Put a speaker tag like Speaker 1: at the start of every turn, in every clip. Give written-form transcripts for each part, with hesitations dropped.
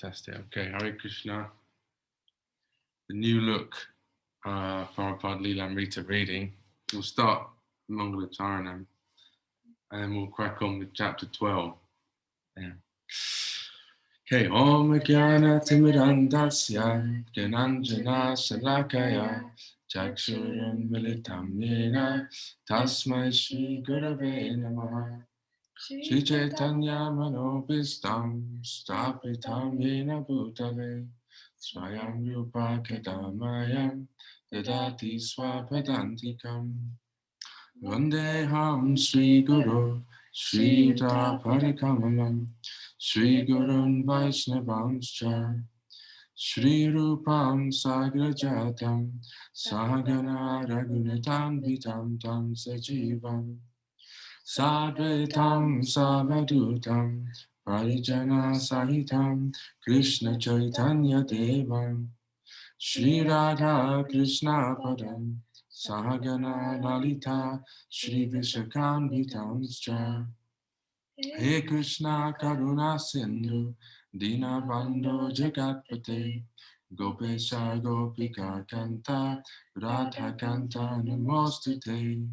Speaker 1: Fantastic. Okay, Hare Krishna. The new look, Prabhupada Lilamrta reading. We'll start Mangala Charanam and then we'll crack on with chapter 12. Yeah. Okay, Om Jnana Timirandasya Jnananjana Shalakaya Chakshuram Militam Yena Tasmai Shri Gurave Namaha Shri Chaitanya Manobhistam Stapitam Yena Bhutale Swayam Rupa Kadamayam Dadati Swapadantikam Vandeham Sri Guru Sri Parikamalam Sri Gurun Vaishnavanscha Shri Rupam Sagrajatam Sahagana Raghunatan Vitam Tam Sajivam Sadvaitam Savadutam Parijana Sahitam Krishna Chaitanya Devam Shri Radha Krishna Padam Sahagana Lalita Shri Vishakambitanscha He Krishna Karuna Sindhu Dinabandho Jagatpate Gopesha Gopika Kanta Radha Kanta Namostute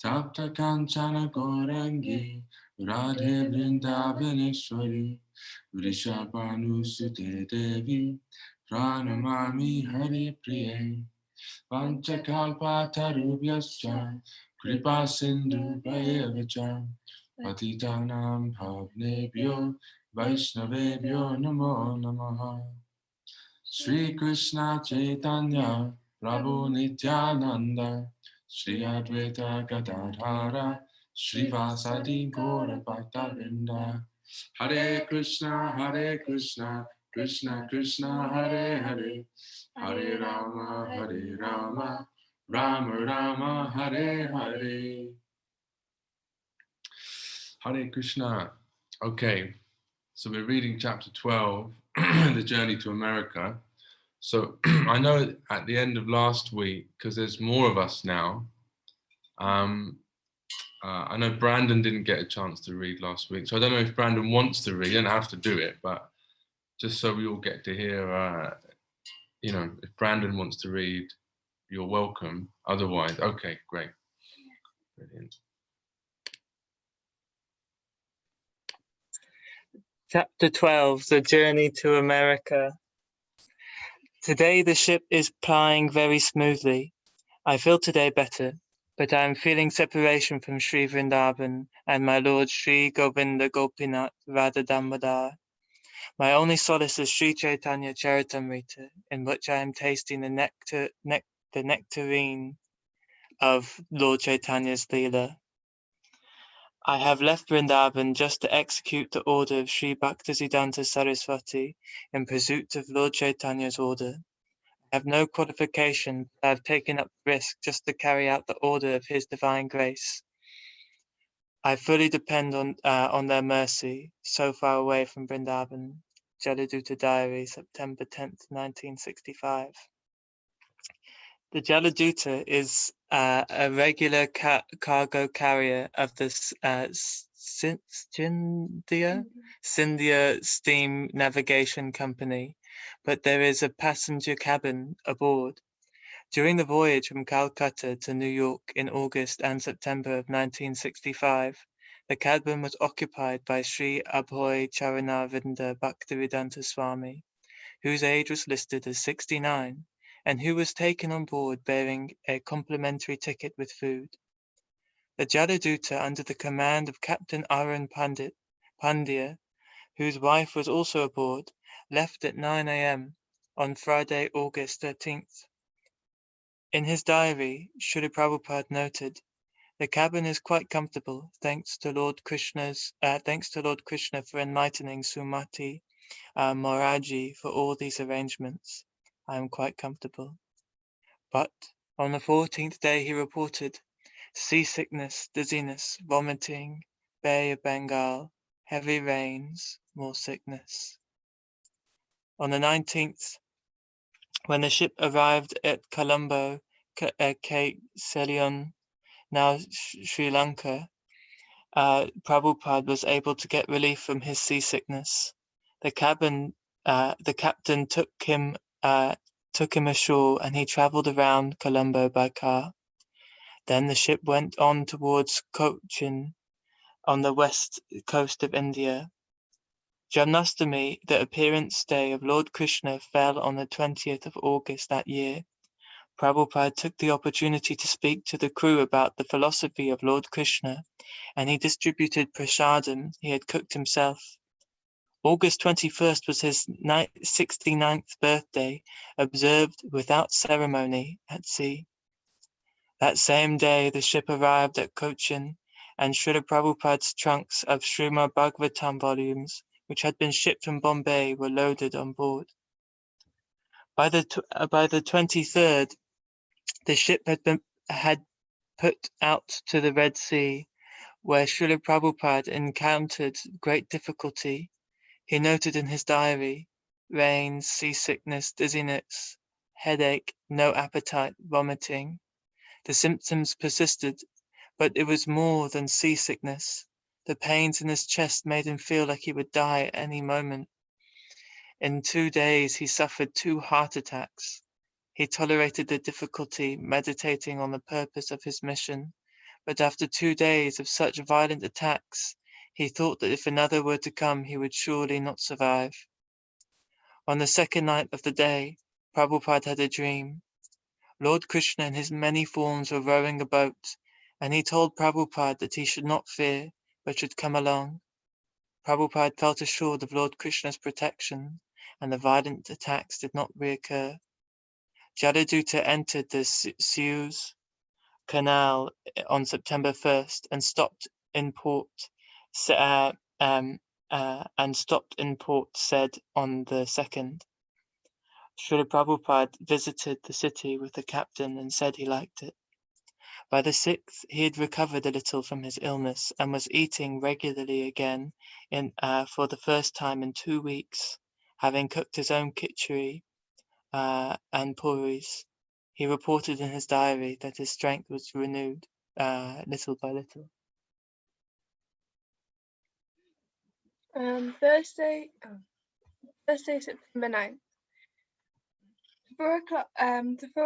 Speaker 1: Tapta Kanchana Gorangi Radhe Vrindavaneshwari Vrishabhanusute Devi Pranamami Hari Priye Panchakalpa Tarubhyascha Kripa Sindhu Bhayavacha Patitanam Bhavnebhyo Vaishnavebhyo Namo Namaha Sri Krishna Chaitanya Prabhu Nityananda Shri Advaita Gadadhara Shri Vasadi Gaura Bhaktavrinda Hare Krishna Krishna Krishna Hare Hare Hare Rama Rama Rama Hare Hare Hare Krishna. Okay, so we're reading chapter 12, The Journey to America. So I know at the end of last week, because there's more of us now, I know Brandon didn't get a chance to read last week, so I don't know if Brandon wants to read. You don't have to do it, but just so we all get to hear, if Brandon wants to read, you're welcome. Otherwise, okay, great. Brilliant.
Speaker 2: Chapter 12, The Journey to America. Today the ship is plying very smoothly. I feel today better, but I am feeling separation from Sri Vrindavan and my Lord Sri Govinda Gopinath Radha Damodar. My only solace is Sri Chaitanya Charitamrita, in which I am tasting the nectarine of Lord Chaitanya's Leela. I have left Vrindavan just to execute the order of Sri Bhaktisiddhanta Saraswati in pursuit of Lord Chaitanya's order. I have no qualification, but I have taken up the risk just to carry out the order of His divine grace. I fully depend on their mercy, so far away from Vrindavan. Jaladuta Diary, September 10th, 1965. The Jaladuta is a regular cargo carrier of the Scindia Steam Navigation Company, but there is a passenger cabin aboard. During the voyage from Calcutta to New York in August and September of 1965, the cabin was occupied by Sri Abhoy Charanavinda Bhaktivedanta Swami, whose age was listed as 69, and who was taken on board bearing a complimentary ticket with food. The Jaladuta, under the command of Captain Arun Pandya, whose wife was also aboard, left at 9 a.m. on Friday, August 13th. In his diary, Srila Prabhupada noted, "The cabin is quite comfortable, thanks to Lord Krishna for enlightening Sumati Moraji for all these arrangements. I am quite comfortable." But on the 14th day he reported seasickness, dizziness, vomiting, Bay of Bengal, heavy rains, more sickness. On the 19th, when the ship arrived at Colombo, Cape Ceylon, now Sri Lanka, Prabhupada was able to get relief from his seasickness. The cabin the captain took him ashore, and he travelled around Colombo by car. Then the ship went on towards Cochin on the west coast of India. Janmashtami, the appearance day of Lord Krishna, fell on the 20th of August that year. Prabhupada took the opportunity to speak to the crew about the philosophy of Lord Krishna, and he distributed prasadam he had cooked himself. August 21st was his 69th birthday, observed without ceremony at sea. That same day, the ship arrived at Cochin, and Srila Prabhupada's trunks of Srimad Bhagavatam volumes, which had been shipped from Bombay, were loaded on board. By the 23rd, the ship had put out to the Red Sea, where Srila Prabhupada encountered great difficulty. He noted in his diary, rains, seasickness, dizziness, headache, no appetite, vomiting. The symptoms persisted, but it was more than seasickness. The pains in his chest made him feel like he would die at any moment. In 2 days, he suffered 2 heart attacks. He tolerated the difficulty, meditating on the purpose of his mission, but after 2 days of such violent attacks, he thought that if another were to come, he would surely not survive. On the second night of the day, Prabhupada had a dream. Lord Krishna in his many forms were rowing a boat, and he told Prabhupada that he should not fear, but should come along. Prabhupada felt assured of Lord Krishna's protection, and the violent attacks did not reoccur. Jaladuta entered the Suez Canal on September 1st and stopped in port. Said on the 2nd. Srila Prabhupada visited the city with the captain and said he liked it. By the 6th, he had recovered a little from his illness and was eating regularly again for the first time in 2 weeks, having cooked his own khichdi and puris. He reported in his diary that his strength was renewed little by little.
Speaker 3: Thursday, September 9th. 4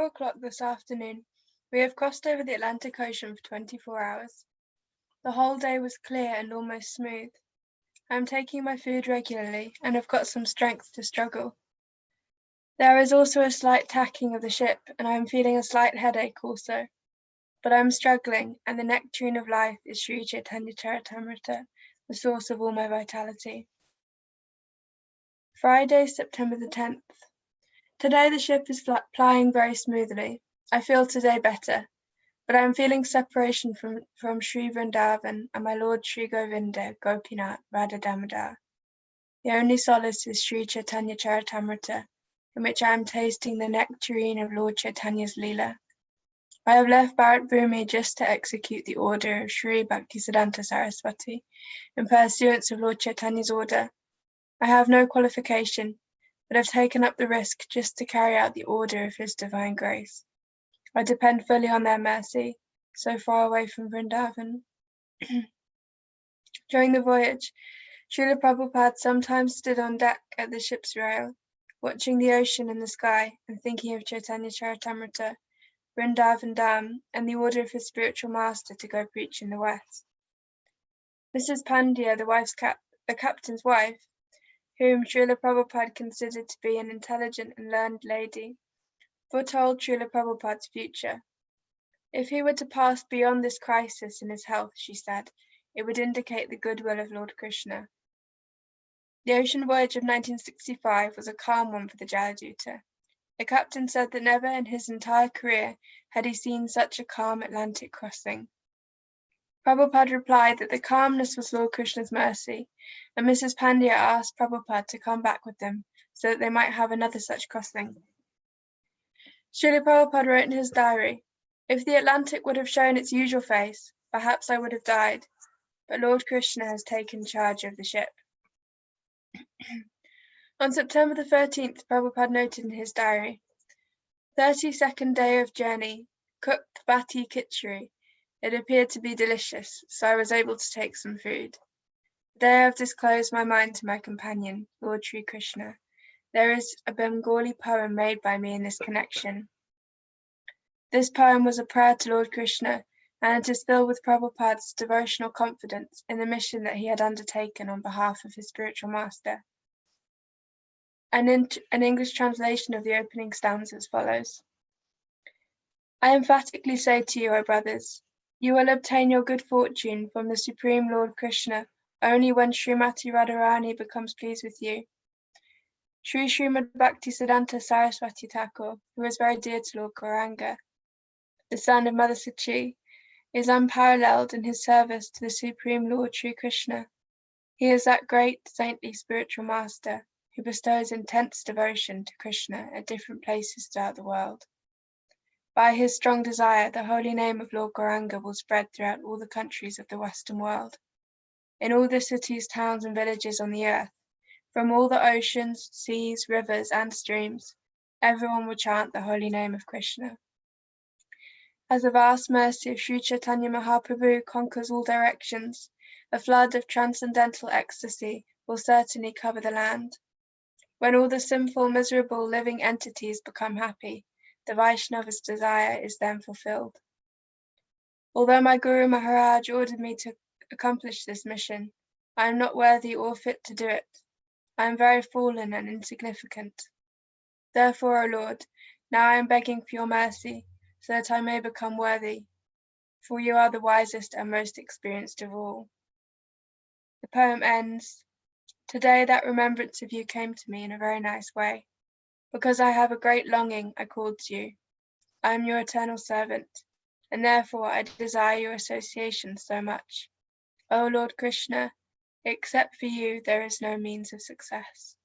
Speaker 3: o'clock this afternoon, we have crossed over the Atlantic Ocean for 24 hours. The whole day was clear and almost smooth. I am taking my food regularly and have got some strength to struggle. There is also a slight tacking of the ship, and I am feeling a slight headache also. But I am struggling, and the nectarine of life is Sri Chaitanya Charitamrita, the source of all my vitality. Friday, September the 10th. Today the ship is plying very smoothly. I feel today better, but I am feeling separation from Sri Vrindavan and my Lord Sri Govinda, Gopinath, Radha Damodar. The only solace is Sri Chaitanya Charitamrita, in which I am tasting the nectarine of Lord Chaitanya's Leela. I have left Bharat Bhumi just to execute the order of Sri Bhaktisiddhanta Saraswati, in pursuance of Lord Chaitanya's order. I have no qualification, but have taken up the risk just to carry out the order of His divine grace. I depend fully on their mercy, so far away from Vrindavan. During the voyage, Srila Prabhupada sometimes stood on deck at the ship's rail, watching the ocean and the sky and thinking of Chaitanya Charitamrita, Vrindavan Dham, and the order of his spiritual master to go preach in the West. Mrs. Pandya, the captain's wife, whom Srila Prabhupada considered to be an intelligent and learned lady, foretold Srila Prabhupada's future. If he were to pass beyond this crisis in his health, she said, it would indicate the goodwill of Lord Krishna. The ocean voyage of 1965 was a calm one for the Jaladuta. The captain said that never in his entire career had he seen such a calm Atlantic crossing. Prabhupada replied that the calmness was Lord Krishna's mercy, and Mrs. Pandya asked Prabhupada to come back with them so that they might have another such crossing. Srila Prabhupada wrote in his diary, if the Atlantic would have shown its usual face, perhaps I would have died, but Lord Krishna has taken charge of the ship. On September the 13th, Prabhupada noted in his diary, 32nd day of journey, cooked bati khichdi. It appeared to be delicious, so I was able to take some food. Today I have disclosed my mind to my companion, Lord Sri Krishna, There is a Bengali poem made by me in this connection. This poem was a prayer to Lord Krishna, and it is filled with Prabhupada's devotional confidence in the mission that he had undertaken on behalf of his spiritual master. An English translation of the opening stanzas follows. I emphatically say to you, O brothers, you will obtain your good fortune from the Supreme Lord Krishna only when Srimati Radharani becomes pleased with you. Sri Srimad Bhaktisiddhanta Saraswati Thakur, who is very dear to Lord Gauranga, the son of Mother Sachi, is unparalleled in his service to the Supreme Lord Sri Krishna. He is that great saintly spiritual master who bestows intense devotion to Krishna at different places throughout the world. By his strong desire, the holy name of Lord Gauranga will spread throughout all the countries of the Western world. In all the cities, towns, and villages on the earth, from all the oceans, seas, rivers, and streams, everyone will chant the holy name of Krishna. As the vast mercy of Sri Chaitanya Mahaprabhu conquers all directions, a flood of transcendental ecstasy will certainly cover the land. When all the sinful, miserable, living entities become happy, the Vaishnava's desire is then fulfilled. Although my Guru Maharaj ordered me to accomplish this mission, I am not worthy or fit to do it. I am very fallen and insignificant. Therefore, O Lord, now I am begging for your mercy, so that I may become worthy, for you are the wisest and most experienced of all. The poem ends, today that remembrance of you came to me in a very nice way. Because I have a great longing, I called to you. I am your eternal servant, and therefore I desire your association so much. O Lord Krishna, except for you there is no means of success.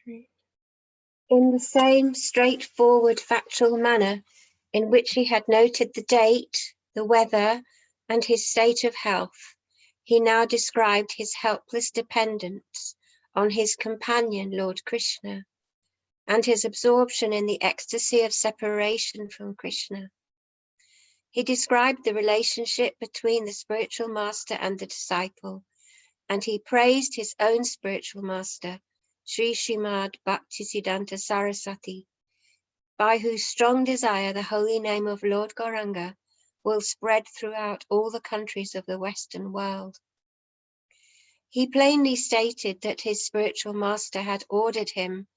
Speaker 3: 3.
Speaker 4: In the same straightforward, factual manner in which he had noted the date, the weather, and his state of health, he now described his helpless dependence on his companion, Lord Krishna, and his absorption in the ecstasy of separation from Krishna. He described the relationship between the spiritual master and the disciple, and he praised his own spiritual master, Sri Srimad Bhaktisiddhanta Saraswati, by whose strong desire the holy name of Lord Gauranga will spread throughout all the countries of the Western world. He plainly stated that his spiritual master had ordered him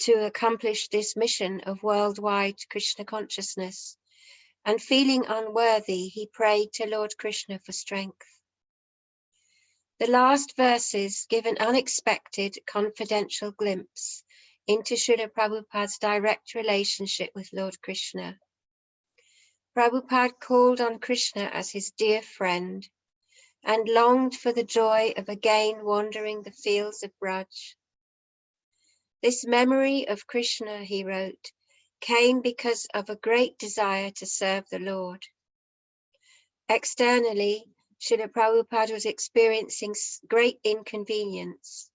Speaker 4: to accomplish this mission of worldwide Krishna consciousness, and feeling unworthy, he prayed to Lord Krishna for strength. The last verses give an unexpected, confidential glimpse into Srila Prabhupada's direct relationship with Lord Krishna. Prabhupada called on Krishna as his dear friend and longed for the joy of again wandering the fields of Braj. This memory of Krishna, he wrote, came because of a great desire to serve the Lord. Externally, Srila Prabhupada was experiencing great inconvenience.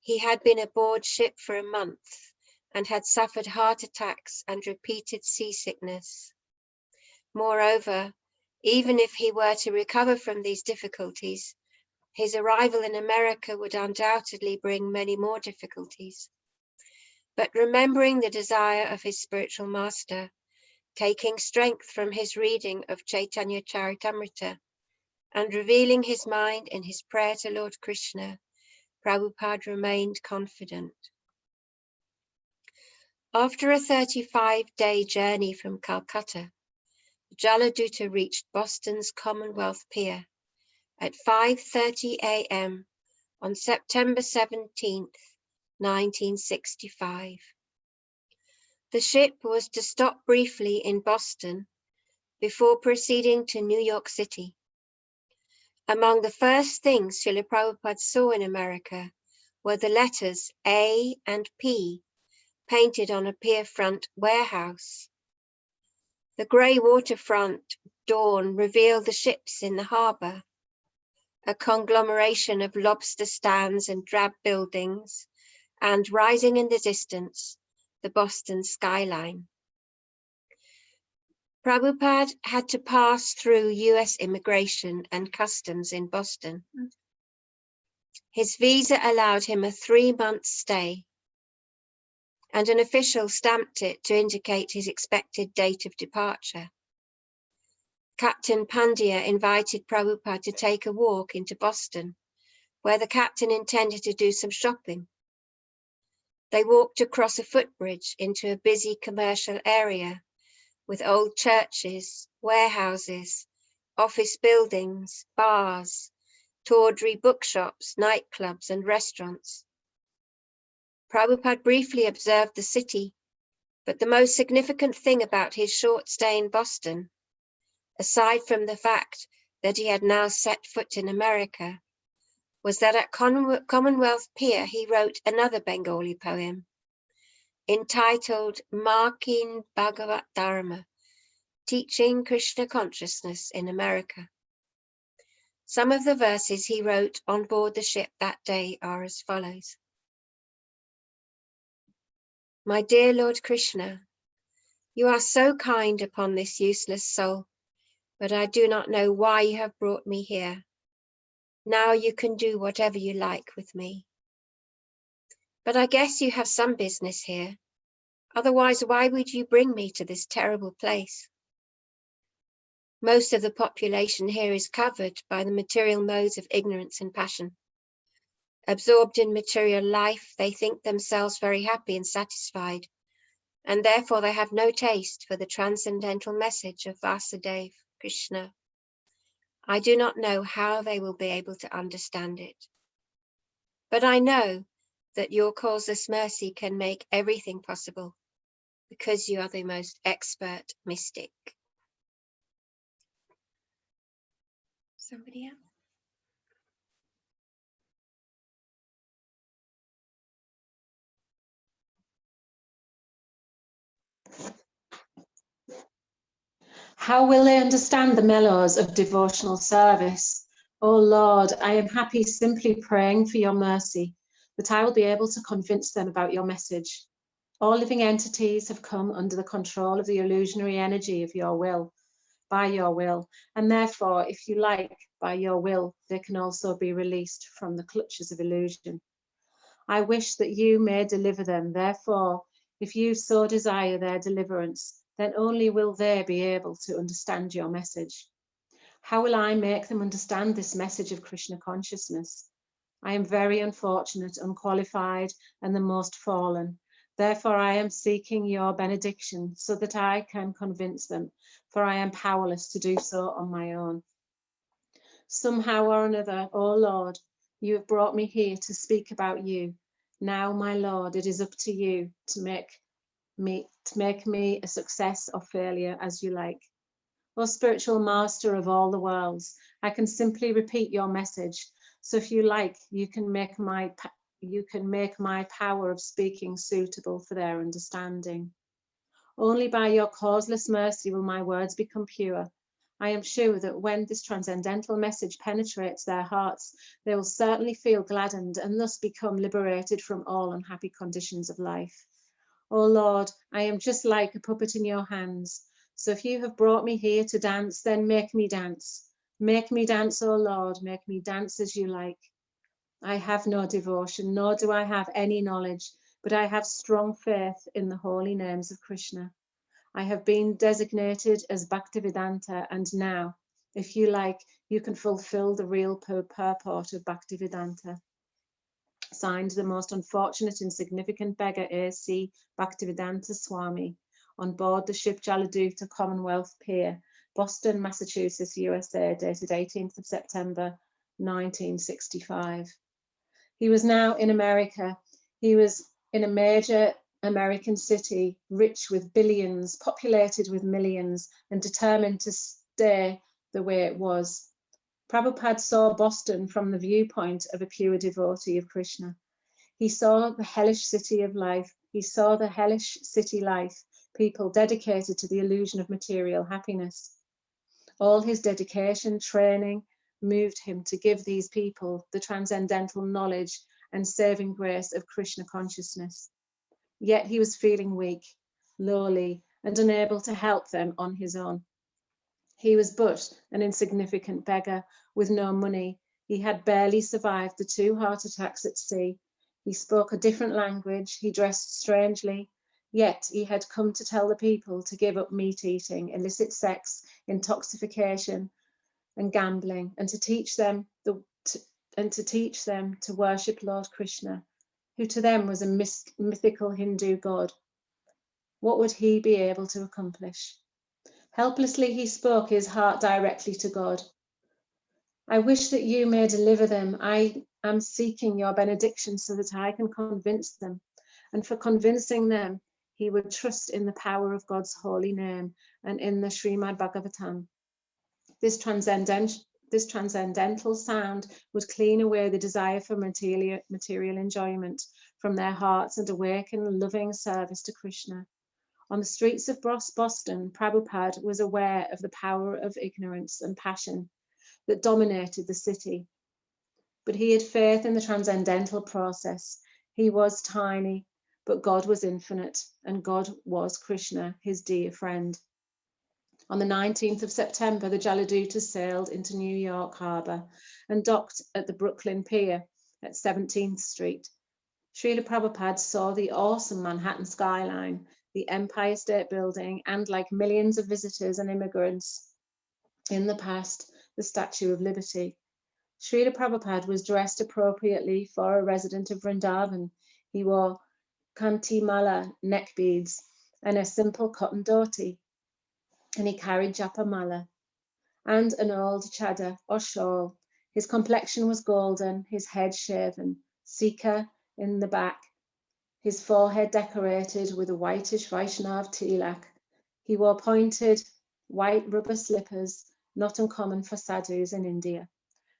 Speaker 4: He had been aboard ship for a month and had suffered heart attacks and repeated seasickness. Moreover, even if he were to recover from these difficulties, his arrival in America would undoubtedly bring many more difficulties. But remembering the desire of his spiritual master, taking strength from his reading of Chaitanya Charitamrita, and revealing his mind in his prayer to Lord Krishna, Prabhupada remained confident. After a 35-day journey from Calcutta, Jaladuta reached Boston's Commonwealth Pier at 5:30 a.m. on September 17, 1965. The ship was to stop briefly in Boston before proceeding to New York City. Among the first things Srila Prabhupada saw in America were the letters A and P painted on a pierfront warehouse. The grey waterfront dawn revealed the ships in the harbour, a conglomeration of lobster stands and drab buildings, and rising in the distance, the Boston skyline. Prabhupada had to pass through US immigration and customs in Boston. His visa allowed him a 3-month stay, and an official stamped it to indicate his expected date of departure. Captain Pandya invited Prabhupada to take a walk into Boston, where the captain intended to do some shopping. They walked across a footbridge into a busy commercial area with old churches, warehouses, office buildings, bars, tawdry bookshops, nightclubs, and restaurants. Prabhupada briefly observed the city, but the most significant thing about his short stay in Boston, aside from the fact that he had now set foot in America, was that at Commonwealth Pier he wrote another Bengali poem entitled Markin Bhagavat Dharma, Teaching Krishna Consciousness in America. Some of the verses he wrote on board the ship that day are as follows. My dear Lord Krishna, you are so kind upon this useless soul, but I do not know why you have brought me here. Now you can do whatever you like with me. But I guess you have some business here. Otherwise, why would you bring me to this terrible place? Most of the population here is covered by the material modes of ignorance and passion. Absorbed in material life, they think themselves very happy and satisfied, and therefore they have no taste for the transcendental message of Vasudeva, Krishna. I do not know how they will be able to understand it. But I know that your causeless mercy can make everything possible, because you are the most expert mystic. Somebody else?
Speaker 5: How will they understand the mellows of devotional service? O Lord, I am happy simply praying for your mercy, that I will be able to convince them about your message. All living entities have come under the control of the illusionary energy of your will, by your will, and therefore, if you like, by your will, they can also be released from the clutches of illusion. I wish that you may deliver them. Therefore, if you so desire their deliverance, then only will they be able to understand your message. How will I make them understand this message of Krishna consciousness? I am very unfortunate, unqualified, and the most fallen. Therefore, I am seeking your benediction so that I can convince them, for I am powerless to do so on my own. Somehow or another, O Lord, you have brought me here to speak about you. Now, my Lord, it is up to you to make me a success or failure as you like. O spiritual master of all the worlds, I can simply repeat your message. So if you like, you can make my power of speaking suitable for their understanding. Only by your causeless mercy will my words become pure. I am sure that when this transcendental message penetrates their hearts, they will certainly feel gladdened and thus become liberated from all unhappy conditions of life. O Lord, I am just like a puppet in your hands. So if you have brought me here to dance, then make me dance. Make me dance, O Lord, make me dance as you like. I have no devotion, nor do I have any knowledge, but I have strong faith in the holy names of Krishna. I have been designated as Bhaktivedanta, and now, if you like, you can fulfill the real purport of Bhaktivedanta. Signed, the most unfortunate insignificant beggar, A.C. Bhaktivedanta Swami, on board the ship Jaladuta, Commonwealth Pier, Boston, Massachusetts, USA, dated 18th of September, 1965. He was now in America. He was in a major American city, rich with billions, populated with millions, and determined to stay the way it was. Prabhupada saw Boston from the viewpoint of a pure devotee of Krishna. He saw the hellish city of life. He saw the hellish city life, people dedicated to the illusion of material happiness. All his dedication, training, moved him to give these people the transcendental knowledge and saving grace of Krishna consciousness. Yet he was feeling weak, lowly, and unable to help them on his own. He was but an insignificant beggar with no money, He had barely survived the 2 heart attacks at sea. He spoke a different language, he dressed strangely, yet he had come to tell the people to give up meat eating, illicit sex, intoxication, and gambling, and to teach them to worship Lord Krishna, who to them was a mythical Hindu god. What would he be able to accomplish? Helplessly, he spoke his heart directly to God. I wish that you may deliver them. I am seeking your benediction so that I can convince them. And for convincing them, he would trust in the power of God's holy name and in the Srimad Bhagavatam. This transcendental sound would clean away the desire for material enjoyment from their hearts and awaken loving service to Krishna. On the streets of Boston, Prabhupada was aware of the power of ignorance and passion that dominated the city. But he had faith in the transcendental process. He was tiny, but God was infinite, and God was Krishna, his dear friend. On the 19th of September, the Jaladuta sailed into New York Harbor and docked at the Brooklyn Pier at 17th Street. Srila Prabhupada saw the awesome Manhattan skyline, the Empire State Building, and like millions of visitors and immigrants in the past, the Statue of Liberty. Srila Prabhupada was dressed appropriately for a resident of Vrindavan. He wore kanti-mala neck beads and a simple cotton dhoti, and he carried japamala and an old chadar or shawl. His complexion was golden, his head shaven, sikha in the back, his forehead decorated with a whitish Vaishnav tilak. He wore pointed white rubber slippers, not uncommon for sadhus in India.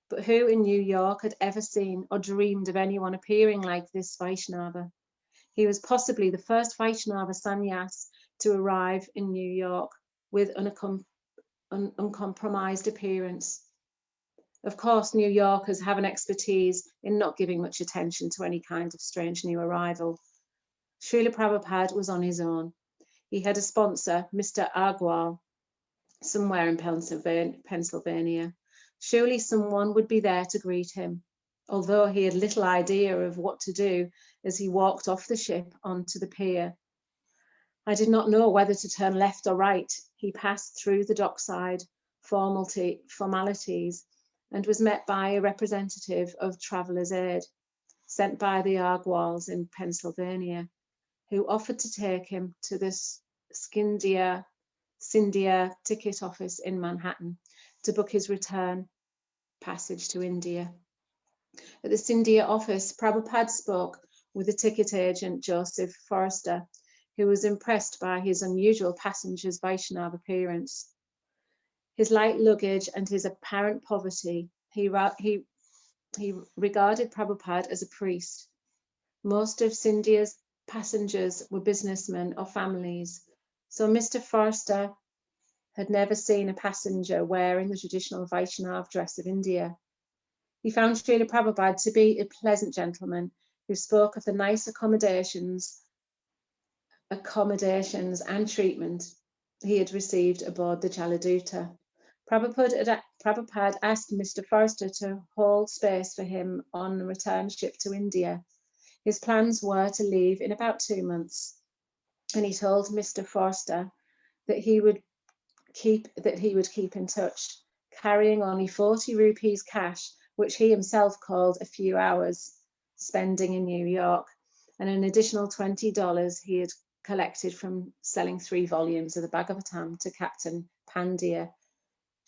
Speaker 5: But who in New York had ever seen or dreamed of anyone appearing like this Vaishnava? He was possibly the first Vaishnava sannyas to arrive in New York with an uncompromised appearance. Of course, New Yorkers have an expertise in not giving much attention to any kind of strange new arrival. Srila Prabhupada was on his own. He had a sponsor, Mr. Agrawal, somewhere in Pennsylvania. Surely someone would be there to greet him, although he had little idea of what to do as he walked off the ship onto the pier. I did not know whether to turn left or right. He passed through the dockside formalities and was met by a representative of Travelers' Aid, sent by the Agrawals in Pennsylvania, who offered to take him to the Scindia ticket office in Manhattan to book his return passage to India. At the Scindia office, Prabhupada spoke with the ticket agent, Joseph Forrester, who was impressed by his unusual passenger's Vaishnava appearance. His light luggage and his apparent poverty, he regarded Prabhupada as a priest. Most of Scindia's passengers were businessmen or families, so Mr. Forrester had never seen a passenger wearing the traditional Vaishnava dress of India. He found Srila Prabhupada to be a pleasant gentleman who spoke of the nice accommodations and treatment he had received aboard the Jaladuta. Prabhupada asked Mr. Forrester to hold space for him on the return ship to India. His plans were to leave in about 2 months, and he told Mr. Forrester that he would keep in touch, carrying only 40 rupees cash, which he himself called a few hours spending in New York, and an additional $20 he had collected from selling 3 volumes of the Bhagavatam to Captain Pandya.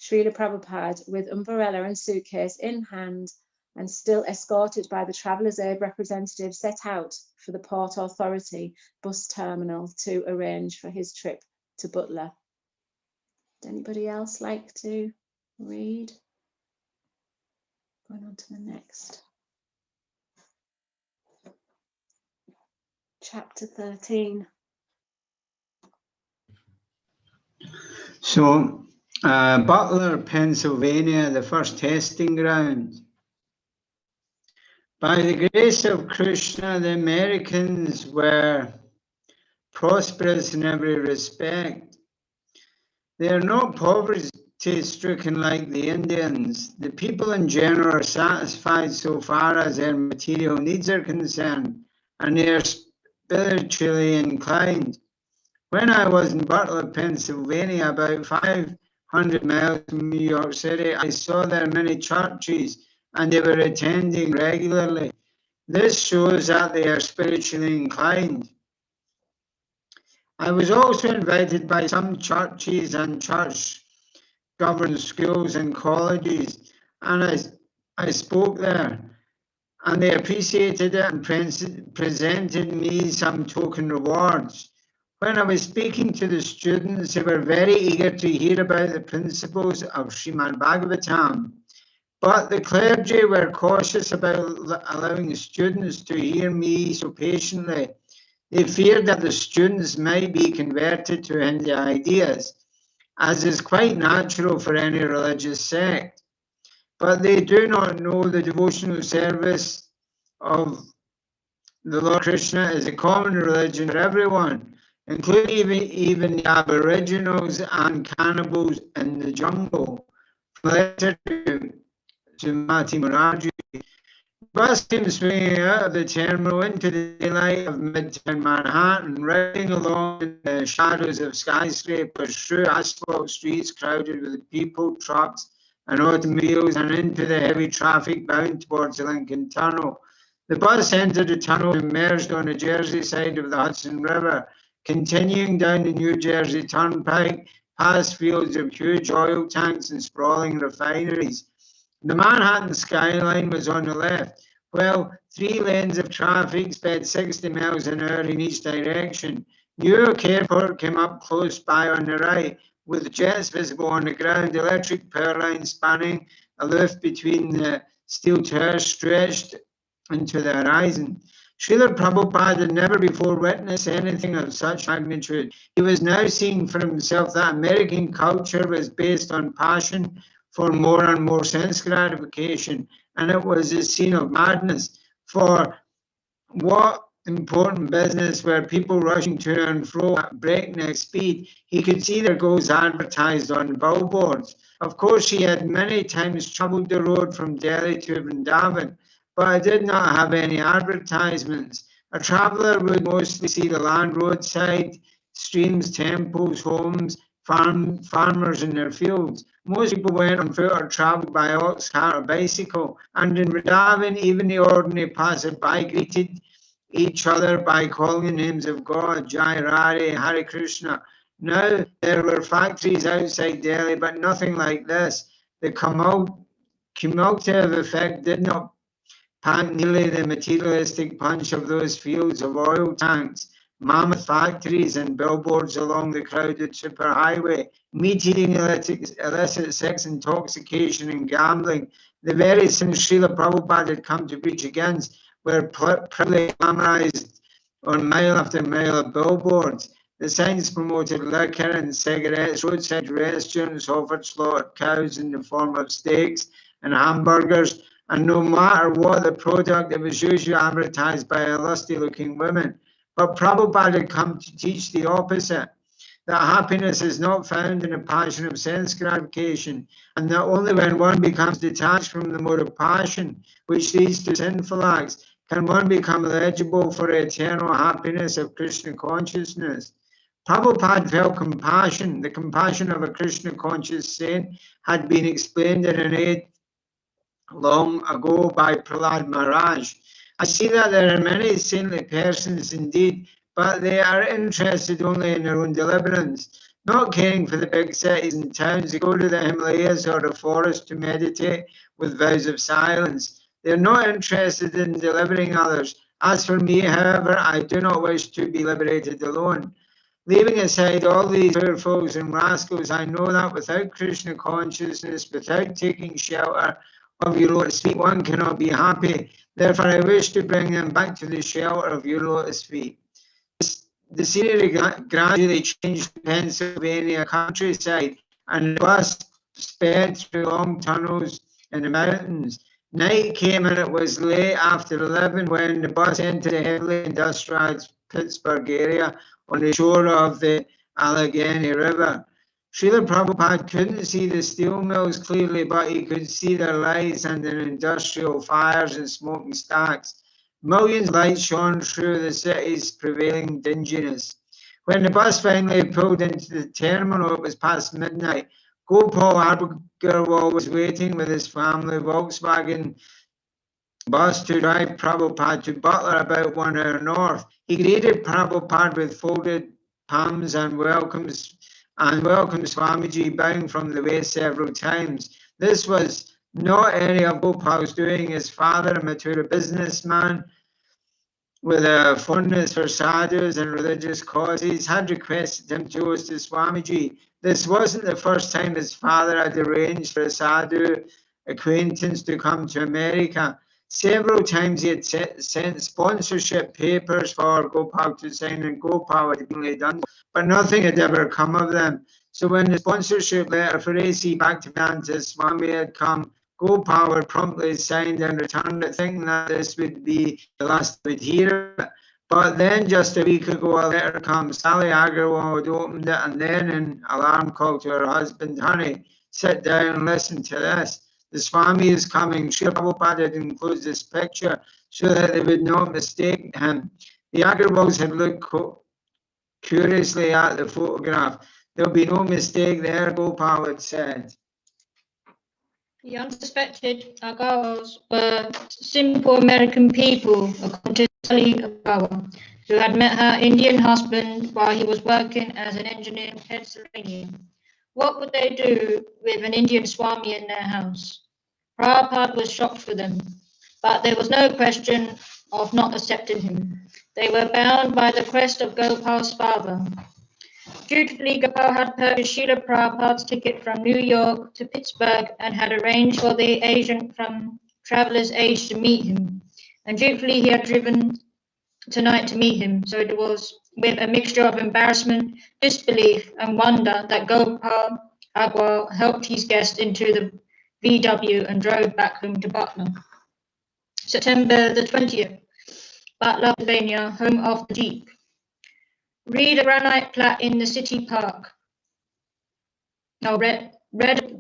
Speaker 5: Srila Prabhupada, with umbrella and suitcase in hand and still escorted by the Travelers' Aid representative, set out for the Port Authority bus terminal to arrange for his trip to Butler. Would anybody else like to read? Going on to the next. Chapter 13.
Speaker 6: So, Butler, Pennsylvania, the first testing ground. By the grace of Krishna, the Americans were prosperous in every respect. They are not poverty-stricken like the Indians. The people in general are satisfied so far as their material needs are concerned, and they are spiritually inclined. When I was in Butler, Pennsylvania, about 500 miles from New York City, I saw there many churches, and they were attending regularly. This shows that they are spiritually inclined. I was also invited by some churches and church-governed schools and colleges, and I spoke there, and they appreciated it and presented me some token rewards. When I was speaking to the students, they were very eager to hear about the principles of Srimad Bhagavatam, but the clergy were cautious about allowing the students to hear me so patiently. They feared that the students might be converted to Hindu ideas, as is quite natural for any religious sect. But they do not know the devotional service of the Lord Krishna is a common religion for everyone, including even the Aboriginals and cannibals in the jungle. From the letter to Mati Muraji, the bus came swinging out of the terminal into the daylight of midtown Manhattan, riding along in the shadows of skyscrapers through asphalt streets crowded with people, trucks, and automobiles, and into the heavy traffic bound towards the Lincoln Tunnel. The bus entered the tunnel and emerged on the Jersey side of the Hudson River, continuing down the New Jersey Turnpike, past fields of huge oil tanks and sprawling refineries. The Manhattan skyline was on the left, while 3 lanes of traffic sped 60 miles an hour in each direction. New York Airport came up close by on the right, with jets visible on the ground, electric power lines spanning aloof between the steel towers stretched into the horizon. Srila Prabhupada had never before witnessed anything of such magnitude. He was now seeing for himself that American culture was based on passion for more and more sense gratification, and it was a scene of madness. For what important business were people rushing to and fro at breakneck speed? He could see their goals advertised on billboards. Of course, he had many times traveled the road from Delhi to Vrindavan, but I did not have any advertisements. A traveler would mostly see the land roadside, streams, temples, homes, farmers in their fields. Most people went on foot or travelled by ox cart or bicycle, and in Vrindavan, even the ordinary passerby greeted each other by calling the names of God, Jai Hare, Hare Krishna. Now there were factories outside Delhi, but nothing like this. The cumulative effect did not pack nearly the materialistic punch of those fields of oil tanks, mammoth factories, and billboards along the crowded superhighway, meat eating, illicit sex, intoxication, and gambling. The very sins Srila Prabhupada had come to preach against were proudly glamorized on mile after mile of billboards. The signs promoted liquor and cigarettes, roadside restaurants offered slaughtered cows in the form of steaks and hamburgers, and no matter what the product, it was usually advertised by lusty-looking women. But Prabhupada had come to teach the opposite, that happiness is not found in a passion of sense gratification, and that only when one becomes detached from the mode of passion, which leads to sinful acts, can one become eligible for the eternal happiness of Krishna consciousness. Prabhupada felt compassion. The compassion of a Krishna conscious saint had been explained in an aid long ago by Prahlad Maharaj. I see that there are many saintly persons indeed, but they are interested only in their own deliverance, not caring for the big cities and towns. They go to the Himalayas or the forest to meditate with vows of silence. They are not interested in delivering others. As for me, however, I do not wish to be liberated alone. Leaving aside all these poor fools and rascals, I know that without Krishna consciousness, without taking shelter of your lotus feet, one cannot be happy. Therefore, I wish to bring them back to the shelter of your lotus feet. The scenery gradually changed to Pennsylvania countryside, and the bus sped through long tunnels in the mountains. Night came, and it was late after 11 when the bus entered the heavily industrialized Pittsburgh area on the shore of the Allegheny River. Srila Prabhupada couldn't see the steel mills clearly, but he could see their lights and their industrial fires and smoking stacks. Millions of lights shone through the city's prevailing dinginess. When the bus finally pulled into the terminal, it was past midnight. Gopal Agarwal was waiting with his family Volkswagen bus to drive Prabhupada to Butler, about 1 hour north. He greeted Prabhupada with folded palms and welcomed Swamiji, bowing from the way several times. This was not any of Gopal's doing. His father, a mature businessman with a fondness for sadhus and religious causes, had requested him to host the Swamiji. This wasn't the first time his father had arranged for a sadhu acquaintance to come to America. Several times he had sent sponsorship papers for Gopal to sign, and Gopal had been done, but nothing had ever come of them. So when the sponsorship letter for A.C. Bhaktivedanta Swami had come, Gopal had promptly signed and returned it, thinking that this would be the last we'd hear of it. But then just a week ago, a letter comes. Sally Agarwal had opened it, and then an alarm call to her husband, Hare, sit down and listen to this. The Swami is coming. Srila Prabhupada had enclosed this picture so that they would not mistake him. The Agarwals had looked curiously at the photograph. There'll be no mistake there, Gopal had said.
Speaker 7: The unsuspected Agarwals were simple American people, according to Sally Agarwal, who had met her Indian husband while he was working as an engineer in Pennsylvania. What would they do with an Indian Swami in their house? Prabhupada was shocked for them, but there was no question of not accepting him. They were bound by the quest of Gopal's father. Dutifully, Gopal had purchased Srila Prabhupada's ticket from New York to Pittsburgh and had arranged for the agent from Traveller's Age to meet him. And dutifully, he had driven tonight to meet him. So it was with a mixture of embarrassment, disbelief, and wonder that Gopal Agarwal helped his guest into the VW and drove back home to Butler. September the 20th, Butler, Pennsylvania, home of the Jeep. Read a granite plaque in the city park. Red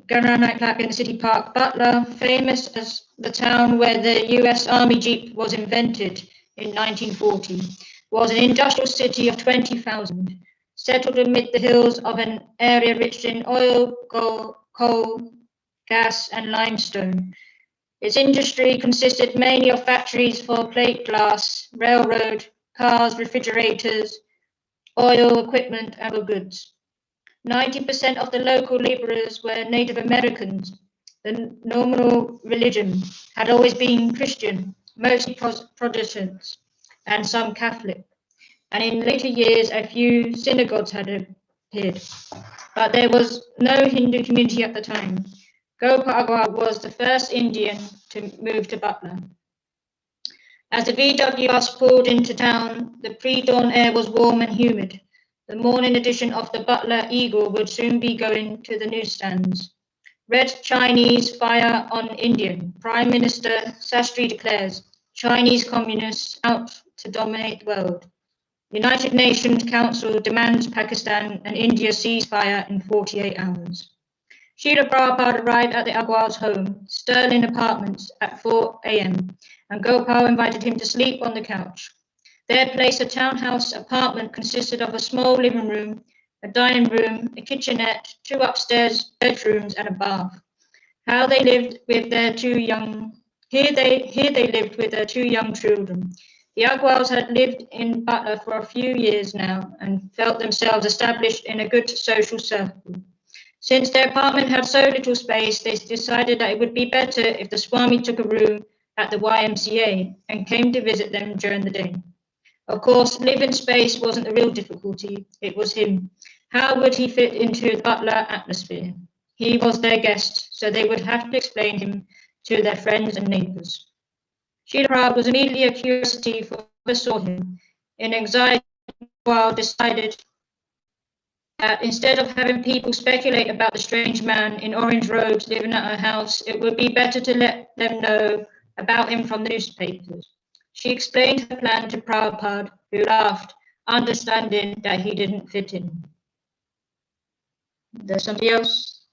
Speaker 7: granite plaque in the city park. Butler, famous as the town where the US Army Jeep was invented in 1940, was an industrial city of 20,000, settled amid the hills of an area rich in oil, gold, coal, gas, and limestone. Its industry consisted mainly of factories for plate glass, railroad, cars, refrigerators, oil, equipment, and other goods. 90% of the local laborers were Native Americans. The nominal religion had always been Christian, mostly Protestants, and some Catholic. And in later years, a few synagogues had appeared. But there was no Hindu community at the time. Gopal Agarwal was the first Indian to move to Butler. As the VW bus pulled into town, the pre-dawn air was warm and humid. The morning edition of the Butler Eagle would soon be going to the newsstands. Red Chinese, fire on Indian. Prime Minister Sastry declares, Chinese communists out to dominate the world. United Nations Council demands Pakistan and India ceasefire in 48 hours. Srila Prabhupada arrived at the Agarwal's home, Sterling Apartments, at 4 a.m., and Gopal invited him to sleep on the couch. Their place, a townhouse apartment, consisted of a small living room, a dining room, a kitchenette, 2 upstairs bedrooms, and a bath. Here they lived with their 2 young children. The Agarwals had lived in Butler for a few years now and felt themselves established in a good social circle. Since their apartment had so little space, they decided that it would be better if the Swami took a room at the YMCA and came to visit them during the day. Of course, living space wasn't the real difficulty, it was him. How would he fit into the Butler atmosphere? He was their guest, so they would have to explain him to their friends and neighbours. Srila Prabhupada was immediately a curiosity for whoever saw him. In anxiety, Agarwal decided that instead of having people speculate about the strange man in orange robes living at her house, it would be better to let them know about him from the newspapers. She explained her plan to Prabhupada, who laughed, understanding that he didn't fit in. There's somebody else.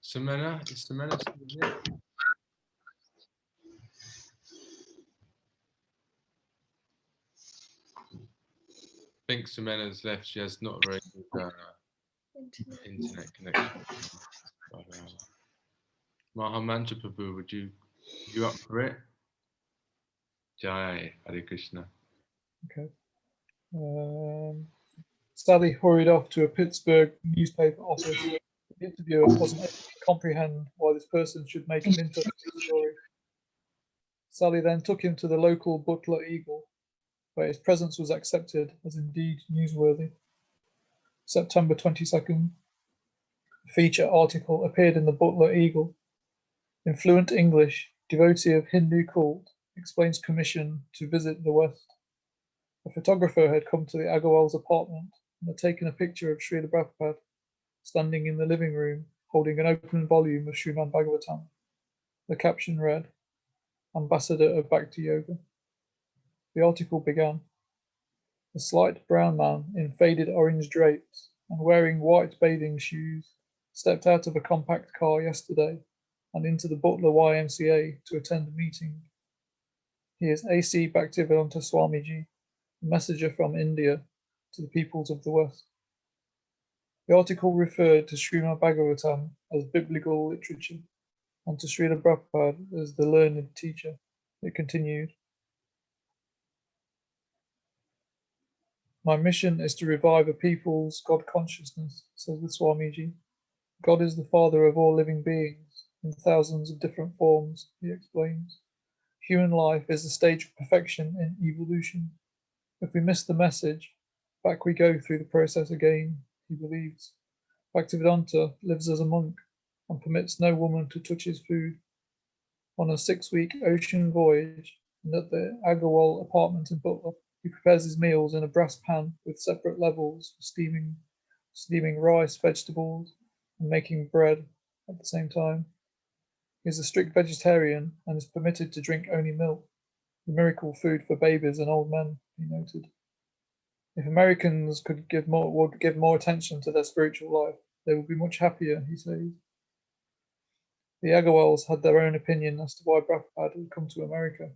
Speaker 1: Samena, is Samena still here? I think Semena's left. She has not a very good internet connection. But, Mahamantra Prabhu, would you up for it? Jai, Hare Krishna.
Speaker 8: Okay. Sally hurried off to a Pittsburgh newspaper office. The interviewer wasn't able to comprehend why this person should make an interesting story. Sally then took him to the local Butler Eagle, where his presence was accepted as indeed newsworthy. September 22nd, a feature article appeared in the Butler Eagle. In fluent English, devotee of Hindu cult explains commission to visit the West. A photographer had come to the Agarwal's apartment and had taken a picture of Srila Prabhupada standing in the living room holding an open volume of Srimad Bhagavatam. The caption read, Ambassador of Bhakti Yoga. The article began, a slight brown man in faded orange drapes and wearing white bathing shoes stepped out of a compact car yesterday and into the Butler YMCA to attend a meeting. He is A.C. Bhaktivedanta Swamiji, a messenger from India to the peoples of the West. The article referred to Srimad Bhagavatam as biblical literature and to Srila Prabhupada as the learned teacher. It continued, my mission is to revive a people's God consciousness, says the Swamiji. God is the father of all living beings in thousands of different forms, he explains. Human life is a stage of perfection in evolution. If we miss the message, back we go through the process again, he believes. Bhaktivedanta lives as a monk and permits no woman to touch his food. On a 6-week ocean voyage and at the Agarwal apartment in Butler, he prepares his meals in a brass pan with separate levels for steaming rice, vegetables, and making bread at the same time. He is a strict vegetarian and is permitted to drink only milk, the miracle food for babies and old men, he noted. If Americans would give more attention to their spiritual life, they would be much happier, he says. The Agarwals had their own opinion as to why Prabhupada had come to America,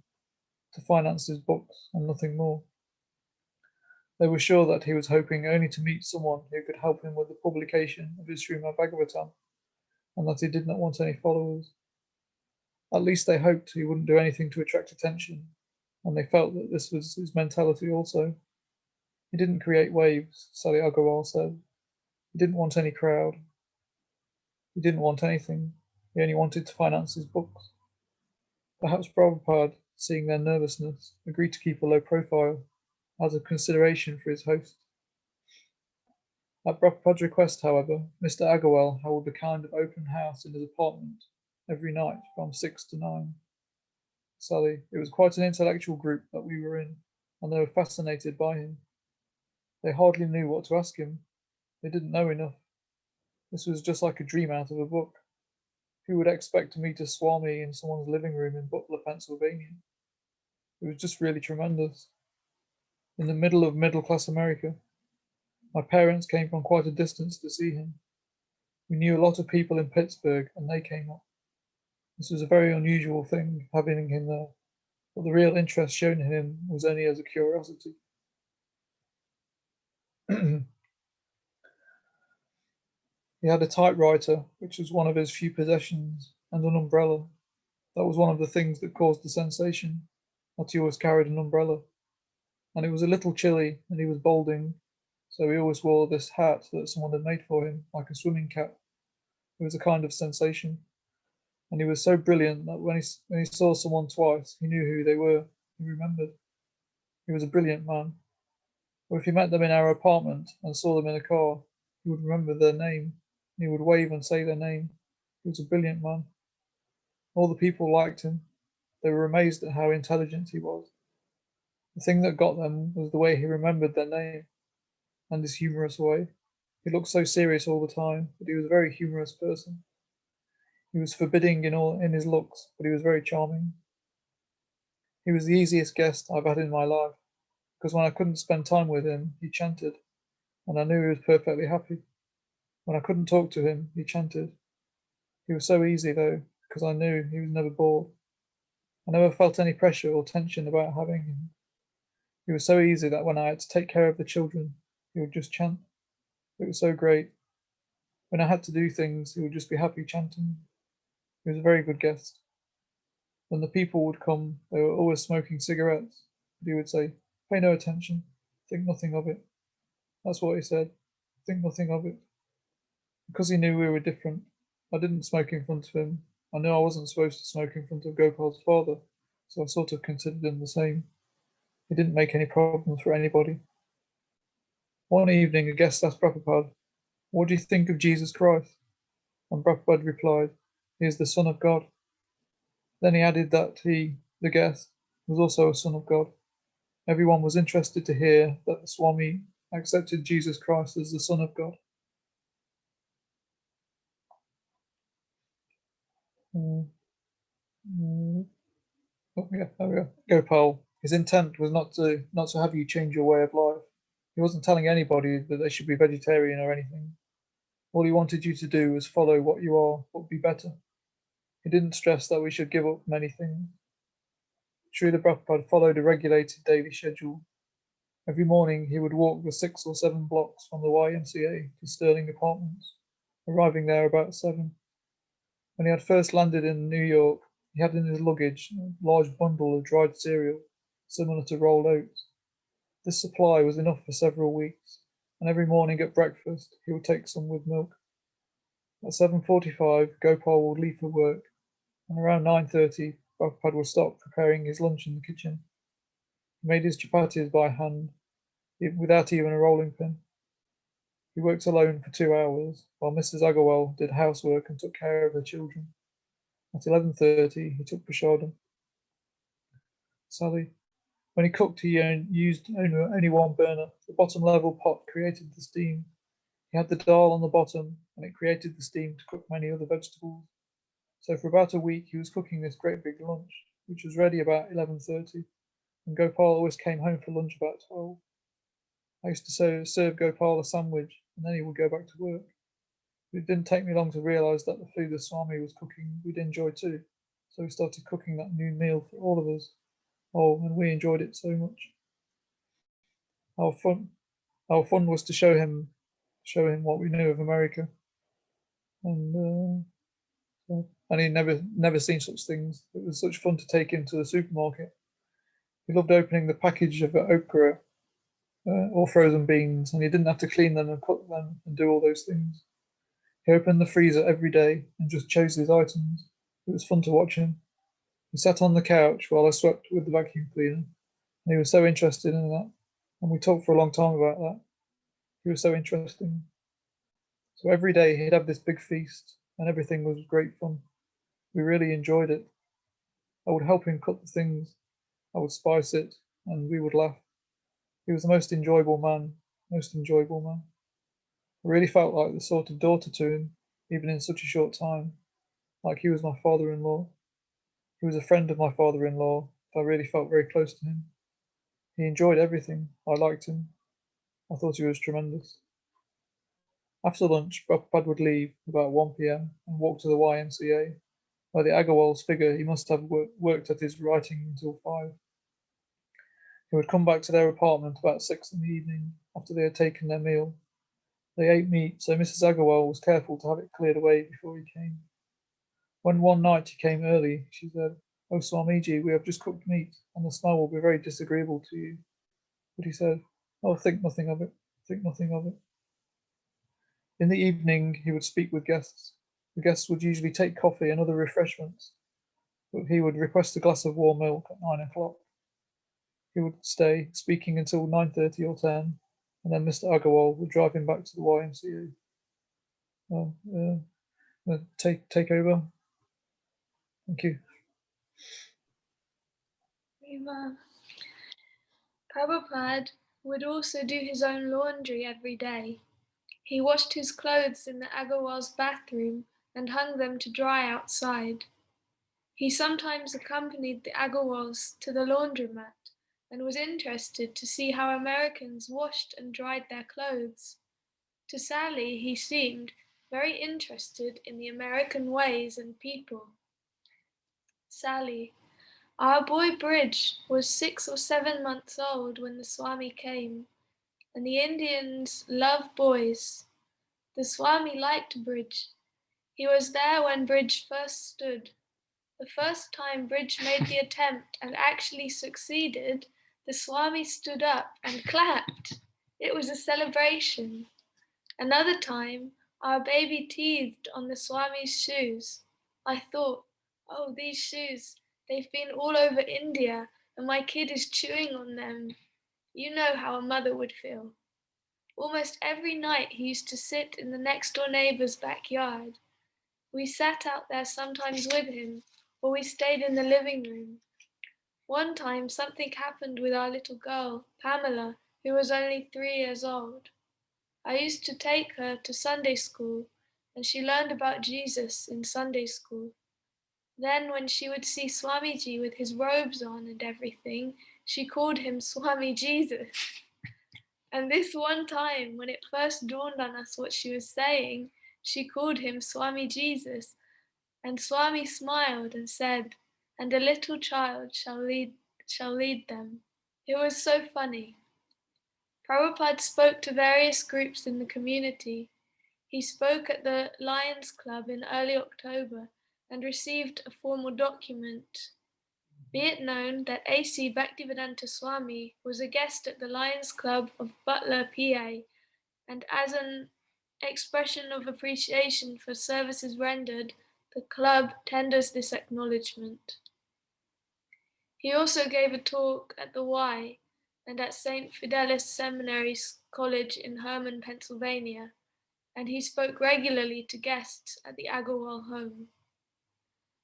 Speaker 8: to finance his books and nothing more. They were sure that he was hoping only to meet someone who could help him with the publication of his Srimad Bhagavatam, and that he did not want any followers. At least they hoped he wouldn't do anything to attract attention, and they felt that this was his mentality also. He didn't create waves, Sally Agarwal said. He didn't want any crowd. He didn't want anything. He only wanted to finance his books. Perhaps Prabhupada, seeing their nervousness, agreed to keep a low profile as a consideration for his host. At Prabhupada's request, however, Mr. Agarwal held a kind of open house in his apartment every night from 6 to 9. Sally, it was quite an intellectual group that we were in, and they were fascinated by him. They hardly knew what to ask him. They didn't know enough. This was just like a dream out of a book. Who would expect to meet a Swami in someone's living room in Butler, Pennsylvania? It was just really tremendous. In the middle of middle-class America. My parents came from quite a distance to see him. We knew a lot of people in Pittsburgh, and they came up. This was a very unusual thing, having him there, but the real interest shown in him was only as a curiosity. He had a typewriter, which was one of his few possessions, and an umbrella. That was one of the things that caused the sensation, that he always carried an umbrella. And it was a little chilly, and he was balding, so he always wore this hat that someone had made for him, like a swimming cap. It was a kind of sensation. And he was so brilliant that when he saw someone twice, he knew who they were. He remembered. He was a brilliant man. Or if he met them in our apartment and saw them in a car, he would remember their name. He would wave and say their name. He was a brilliant man. All the people liked him. They were amazed at how intelligent he was. The thing that got them was the way he remembered their name and his humorous way. He looked so serious all the time, but he was a very humorous person. He was forbidding in his looks, but he was very charming. He was the easiest guest I've had in my life, because when I couldn't spend time with him, he chanted. and I knew he was perfectly happy. When I couldn't talk to him, he chanted. He was so easy though, because I knew he was never bored. I never felt any pressure or tension about having him. He was so easy that when I had to take care of the children, he would just chant. It was so great. When I had to do things, he would just be happy chanting. He was a very good guest. When the people would come, they were always smoking cigarettes, but he would say, "Pay no attention, think nothing of it." That's what he said, think nothing of it. Because he knew we were different, I didn't smoke in front of him. I knew I wasn't supposed to smoke in front of Gopal's father, so I sort of considered him the same. He didn't make any problems for anybody. One evening, a guest asked Prabhupada, "What do you think of Jesus Christ?" And Prabhupada replied, "He is the Son of God." Then he added that he, the guest, was also a son of God. Everyone was interested to hear that the Swami accepted Jesus Christ as the Son of God. Oh yeah, there we go. Gopal. His intent was not to have you change your way of life. He wasn't telling anybody that they should be vegetarian or anything. All he wanted you to do was follow what you are, what would be better. He didn't stress that we should give up many things. Srila Prabhupada followed a regulated daily schedule. Every morning he would walk the 6 or 7 blocks from the YMCA to Sterling Apartments, arriving there about 7. When he had first landed in New York, he had in his luggage a large bundle of dried cereal, similar to rolled oats. This supply was enough for several weeks, and every morning at breakfast he would take some with milk. At 7:45, Gopal would leave for work, and around 9:30, Prabhupada would start preparing his lunch in the kitchen. He made his chapatis by hand, without even a rolling pin. He worked alone for 2 hours, while Mrs. Agarwal did housework and took care of her children. At 11:30, he took prasadam. Sally. When he cooked, he used only one burner. The bottom level pot created the steam. He had the dal on the bottom, and it created the steam to cook many other vegetables. So for about a week, he was cooking this great big lunch, which was ready about 11:30, and Gopal always came home for lunch about 12. I used to serve Gopal a sandwich, and then he would go back to work. It didn't take me long to realise that the food the Swami was cooking we'd enjoy too, so we started cooking that new meal for all of us. Oh, and we enjoyed it so much. Our fun was to show him what we knew of America, and he'd never seen such things. It was such fun to take him to the supermarket. He loved opening the package of okra or frozen beans, and he didn't have to clean them and cook them and do all those things. He opened the freezer every day and just chose his items. It was fun to watch him. He sat on the couch while I swept with the vacuum cleaner, and he was so interested in that. And we talked for a long time about that. He was so interesting. So every day he'd have this big feast, and everything was great fun. We really enjoyed it. I would help him cut the things. I would spice it, and we would laugh. He was the most enjoyable man. I really felt like the sort of daughter to him, even in such a short time, like he was my father-in-law. He was a friend of my father-in-law, but I really felt very close to him. He enjoyed everything. I liked him. I thought he was tremendous. After lunch, Prabhupada would leave about 1 p.m. and walk to the YMCA, where the Agarwals figure he must have worked at his writing until 5. He would come back to their apartment about 6 in the evening after they had taken their meal. They ate meat, so Mrs. Agarwal was careful to have it cleared away before he came. When one night he came early, she said, "Oh, Swamiji, we have just cooked meat, and the smell will be very disagreeable to you." But he said, "Oh, think nothing of it, think nothing of it." In the evening, he would speak with guests. The guests would usually take coffee and other refreshments, but he would request a glass of warm milk at 9 o'clock. He would stay, speaking until 9:30 or 10, and then Mr. Agarwal would drive him back to the YMCA. Take over. Thank you.
Speaker 3: Prabhupada would also do his own laundry every day. He washed his clothes in the Agarwal's bathroom and hung them to dry outside. He sometimes accompanied the Agarwals to the laundromat and was interested to see how Americans washed and dried their clothes. To Sally, he seemed very interested in the American ways and people. Sally: our boy Bridge was 6 or 7 months old when the Swami came, and the Indians love boys. The Swami liked Bridge. He was there when Bridge first stood. The first time Bridge made the attempt and actually succeeded, the Swami stood up and clapped. It was a celebration. Another time, our baby teethed on the Swami's shoes. I thought, oh, these shoes, they've been all over India, and my kid is chewing on them. You know how a mother would feel. Almost every night he used to sit in the next door neighbour's backyard. We sat out there sometimes with him, or we stayed in the living room. One time something happened with our little girl, Pamela, who was only 3 years old. I used to take her to Sunday school, and she learned about Jesus in Sunday school. Then when she would see Swamiji with his robes on and everything, she called him Swami Jesus. And this one time, when it first dawned on us what she was saying, she called him Swami Jesus, and Swami smiled and said, and a little child shall lead them. It was so funny. Prabhupada spoke to various groups in the community. He spoke at the Lions Club in early October and received a formal document. Be it known that A.C. Bhaktivedanta Swami was a guest at the Lions Club of Butler, PA, and as an expression of appreciation for services rendered, the club tenders this acknowledgement. He also gave a talk at the Y and at St. Fidelis Seminary College in Herman, Pennsylvania, and he spoke regularly to guests at the Agarwal home.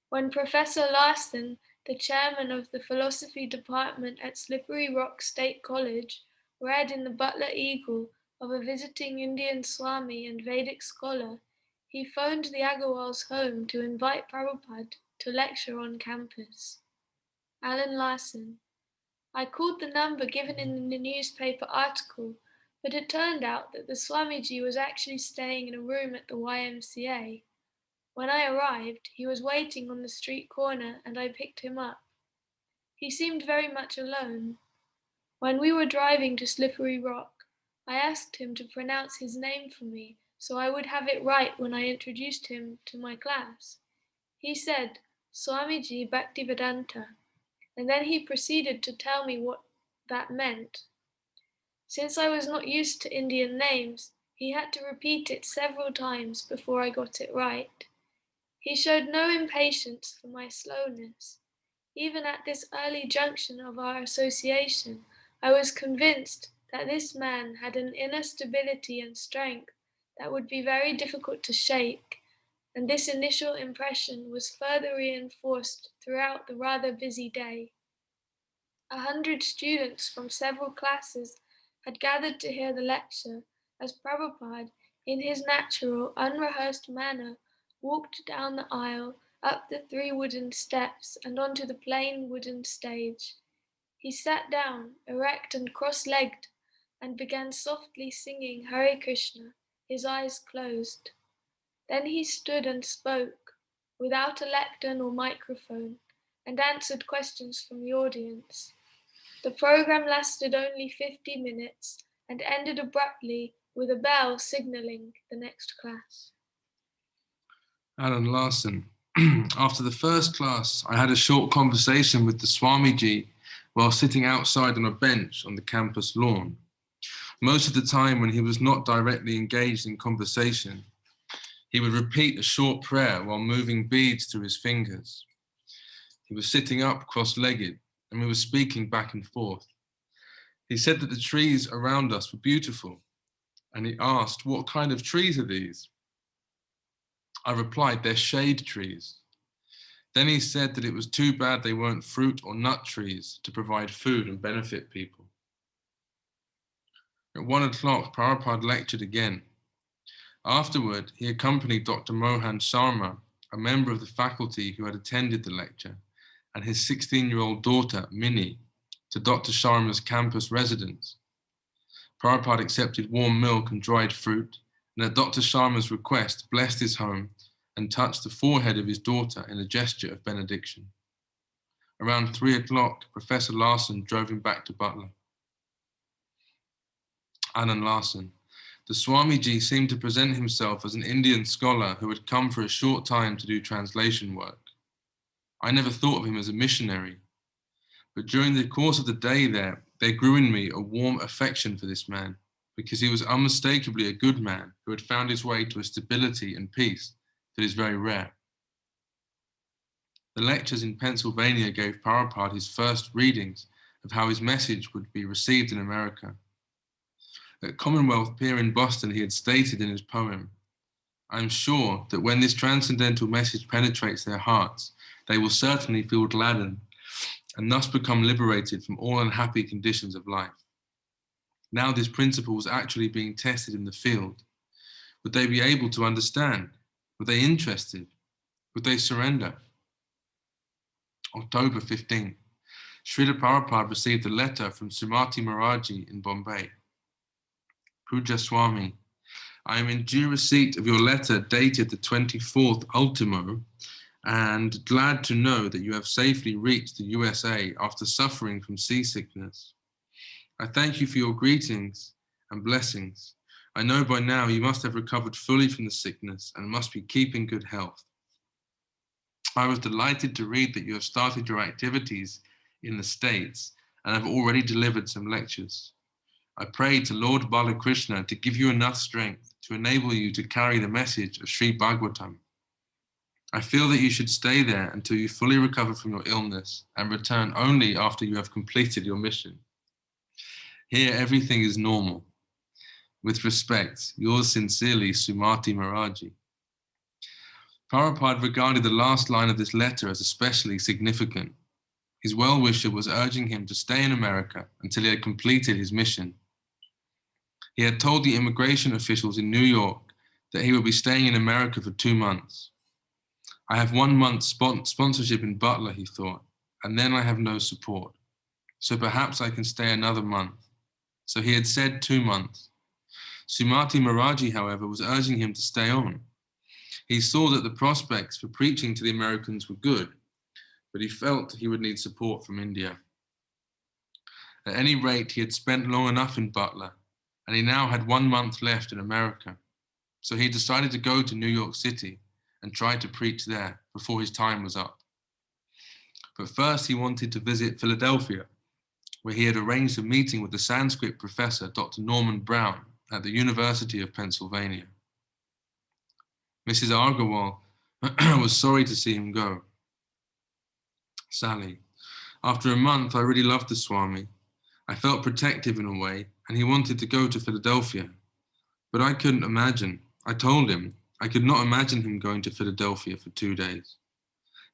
Speaker 3: When Professor Larson, the chairman of the philosophy department at Slippery Rock State College, read in the Butler Eagle of a visiting Indian Swami and Vedic scholar, he phoned the Agarwal's home to invite Prabhupada to lecture on campus. Alan Larson: I called the number given in the newspaper article, but it turned out that the Swamiji was actually staying in a room at the YMCA. When I arrived, he was waiting on the street corner and I picked him up. He seemed very much alone. When we were driving to Slippery Rock, I asked him to pronounce his name for me so I would have it right when I introduced him to my class. He said, Swamiji Bhaktivedanta, and then he proceeded to tell me what that meant. Since I was not used to Indian names, he had to repeat it several times before I got it right. He showed no impatience for my slowness. Even at this early junction of our association, I was convinced that this man had an inner stability and strength that would be very difficult to shake, and this initial impression was further reinforced throughout the rather busy day. 100 students from several classes had gathered to hear the lecture as Prabhupada, in his natural, unrehearsed manner, walked down the aisle, up the 3 wooden steps, and onto the plain wooden stage. He sat down, erect and cross-legged, and began softly singing Hare Krishna, his eyes closed. Then he stood and spoke, without a lectern or microphone, and answered questions from the audience. The program lasted only 50 minutes and ended abruptly with a bell signalling the next class.
Speaker 1: Alan Larson. After the first class, I had a short conversation with the Swamiji while sitting outside on a bench on the campus lawn. Most of the time when he was not directly engaged in conversation, he would repeat a short prayer while moving beads through his fingers. He was sitting up cross-legged and we were speaking back and forth. He said that the trees around us were beautiful and he asked, what kind of trees are these? I replied, they're shade trees. Then he said that it was too bad they weren't fruit or nut trees to provide food and benefit people. At 1 o'clock, Prabhupada lectured again. Afterward, he accompanied Dr. Mohan Sharma, a member of the faculty who had attended the lecture, and his 16-year-old daughter, Minnie, to Dr. Sharma's campus residence. Prabhupada accepted warm milk and dried fruit, and at Dr. Sharma's request, blessed his home and touched the forehead of his daughter in a gesture of benediction. Around 3 o'clock, Professor Larson drove him back to Butler. Anand Larson. The Swamiji seemed to present himself as an Indian scholar who had come for a short time to do translation work. I never thought of him as a missionary, but during the course of the day there grew in me a warm affection for this man, because he was unmistakably a good man who had found his way to a stability and peace that is very rare. The lectures in Pennsylvania gave Prabhupada his first readings of how his message would be received in America. At Commonwealth Pier in Boston, he had stated in his poem, "I am sure that when this transcendental message penetrates their hearts, they will certainly feel gladdened and thus become liberated from all unhappy conditions of life." Now this principle was actually being tested in the field. Would they be able to understand? Were they interested? Would they surrender? October 15th, Srila Prabhupada received a letter from Srimati Maharaji in Bombay. Puja Swami, I am in due receipt of your letter dated the 24th ultimo, and glad to know that you have safely reached the USA after suffering from seasickness. I thank you for your greetings and blessings. I know by now you must have recovered fully from the sickness and must be keeping good health. I was delighted to read that you have started your activities in the States and have already delivered some lectures. I pray to Lord Bala Krishna to give you enough strength to enable you to carry the message of Sri Bhagavatam. I feel that you should stay there until you fully recover from your illness and return only after you have completed your mission. Here everything is normal. With respect, yours sincerely, Srimati Maharaji. Prabhupada regarded the last line of this letter as especially significant. His well-wisher was urging him to stay in America until he had completed his mission. He had told the immigration officials in New York that he would be staying in America for 2 months. I have 1 month sponsorship in Butler, he thought, and then I have no support. So perhaps I can stay another month. So he had said 2 months. Srimati Maharaji, however, was urging him to stay on. He saw that the prospects for preaching to the Americans were good, but he felt he would need support from India. At any rate, he had spent long enough in Butler, and he now had 1 month left in America. So he decided to go to New York City and try to preach there before his time was up. But first he wanted to visit Philadelphia, where he had arranged a meeting with the Sanskrit professor, Dr. Norman Brown, at the University of Pennsylvania. Mrs. Agarwal was sorry to see him go. Sally, after a month, I really loved the Swami. I felt protective in a way, and he wanted to go to Philadelphia. But I couldn't imagine. I told him I could not imagine him going to Philadelphia for 2 days.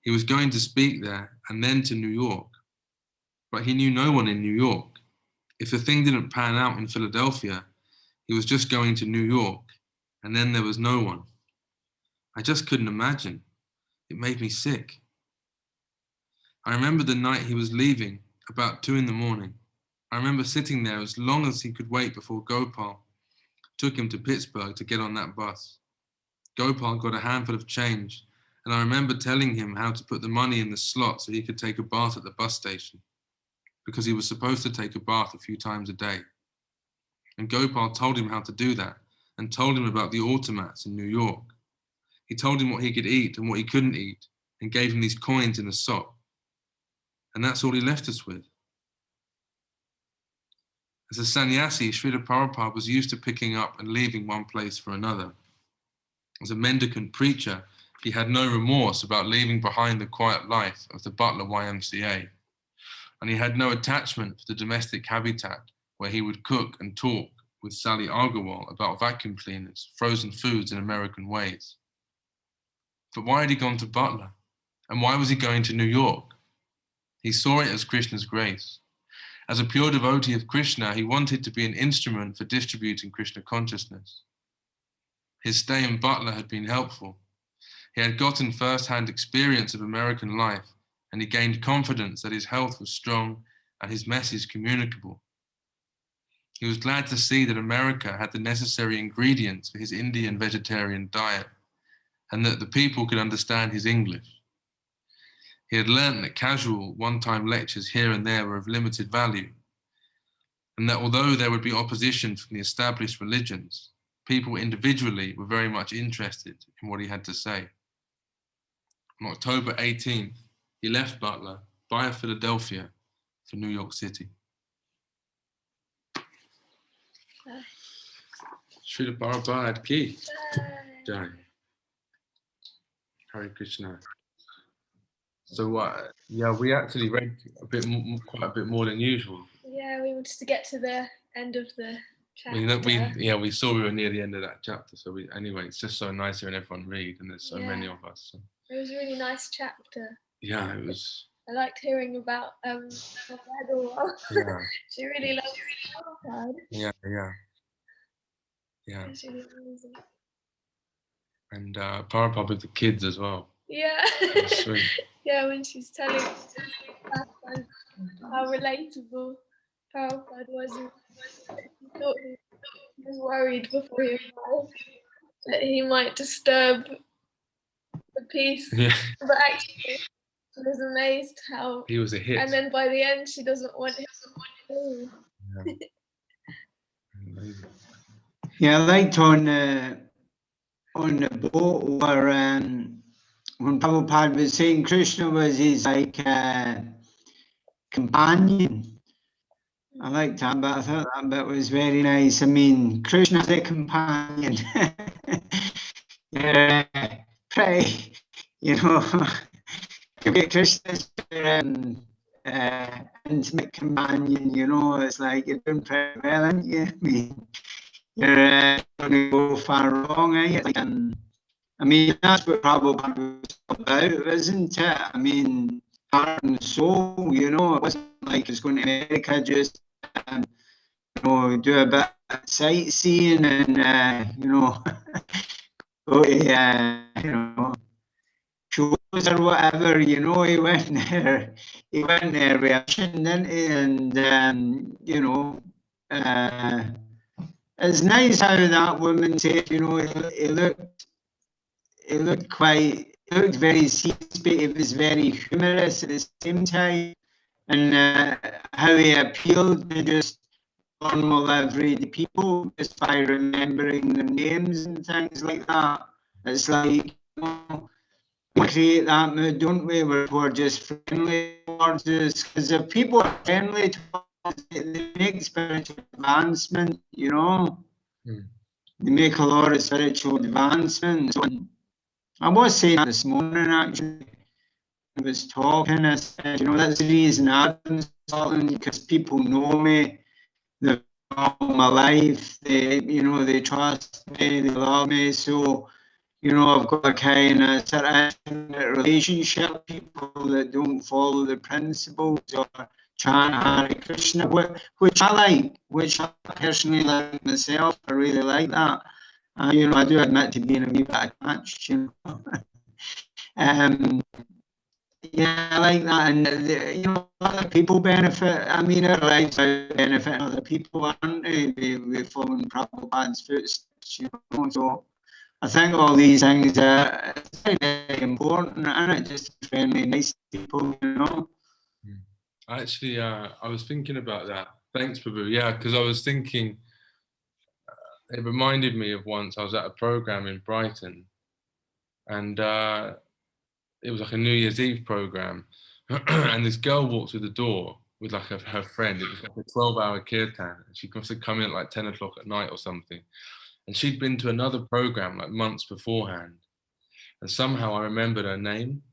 Speaker 1: He was going to speak there and then to New York. But he knew no one in New York. If the thing didn't pan out in Philadelphia, he was just going to New York, and then there was no one. I just couldn't imagine. It made me sick. I remember the night he was leaving, about 2 in the morning. I remember sitting there as long as he could wait before Gopal took him to Pittsburgh to get on that bus. Gopal got a handful of change, and I remember telling him how to put the money in the slot so he could take a bath at the bus station, because he was supposed to take a bath a few times a day. And Gopal told him how to do that, and told him about the automats in New York. He told him what he could eat and what he couldn't eat, and gave him these coins in a sock. And that's all he left us with. As a sannyasi, Srila Prabhupada was used to picking up and leaving one place for another. As a mendicant preacher, he had no remorse about leaving behind the quiet life of the Butler YMCA. And he had no attachment to the domestic habitat where he would cook and talk with Sally Agarwal about vacuum cleaners, frozen foods, and American ways. But why had he gone to Butler? And why was he going to New York? He saw it as Krishna's grace. As a pure devotee of Krishna, he wanted to be an instrument for distributing Krishna consciousness. His stay in Butler had been helpful. He had gotten first-hand experience of American life, and he gained confidence that his health was strong and his message communicable. He was glad to see that America had the necessary ingredients for his Indian vegetarian diet, and that the people could understand his English. He had learnt that casual, one-time lectures here and there were of limited value, and that although there would be opposition from the established religions, people individually were very much interested in what he had to say. On October 18th, he left Butler via Philadelphia for New York City. Srila Prabhupada Ki Jai. Hare Krishna. So yeah, we actually read a bit more, quite a bit more than usual.
Speaker 9: Yeah, we wanted to get to the end of the chapter.
Speaker 1: We saw we were near the end of that chapter. So anyway, it's just so nice hearing everyone read, and there's so many of us. So.
Speaker 9: It was a really nice chapter.
Speaker 1: Yeah, it was.
Speaker 9: I liked hearing about
Speaker 1: Yeah.
Speaker 9: She really loved Prabhupada.
Speaker 1: Yeah.
Speaker 9: It was really amazing.
Speaker 1: And Prabhupada with the kids as well.
Speaker 9: Yeah.
Speaker 1: Sweet.
Speaker 9: Yeah, when she's telling how relatable Prabhupada was. He thought he was worried before he arrived that he might disturb the peace.
Speaker 1: Yeah.
Speaker 9: But actually, she was amazed how
Speaker 1: he was a hit.
Speaker 9: And then by the end, she doesn't want him to leave.
Speaker 6: Yeah, I liked on the boat where when Prabhupada was saying Krishna was his companion. I liked that, but I thought that bit was very nice. I mean, Krishna's a companion. Yeah, pretty, Krishna's intimate companion, it's like you're doing pretty well, aren't you? I mean, you're going to go far wrong, eh? I mean, that's what Prabhupada was about, isn't it? I mean, heart and soul, it wasn't like it's going to America just, do a bit of sightseeing and, go to, shows or whatever, he went there with a mission, didn't he? And, it's nice how that woman said, he looked very serious, but he was very humorous at the same time, and how he appealed to just normal everyday people just by remembering their names and things like that. It's like, we create that mood, don't we, where we're just friendly towards us, because if people are friendly towards us, they make spiritual advancement, They make a lot of spiritual advancements. I was saying that this morning, actually. I was talking, I said, that's the reason I've been in Scotland, because people know me, they've all my life, they trust me, they love me, so, I've got a kind of sort of intimate relationship with people that don't follow the principles or chant Hare Krishna, which I like, which I personally like myself. I really like that. I do admit to being a wee bit attached, Yeah, I like that, and other people benefit. I mean, our lives are benefiting other people, aren't they? We follow in Prabhupada's footsteps, So I think all these things are very, very important, and it just friendly, nice people,
Speaker 1: Actually, I was thinking about that. Thanks, Prabhu. Yeah, because I was thinking, it reminded me of once I was at a program in Brighton, and it was like a New Year's Eve program, and this girl walked through the door with like her friend. It was like a 12-hour kirtan. She must have come in at like 10 o'clock at night or something. And she'd been to another program like months beforehand. And somehow I remembered her name.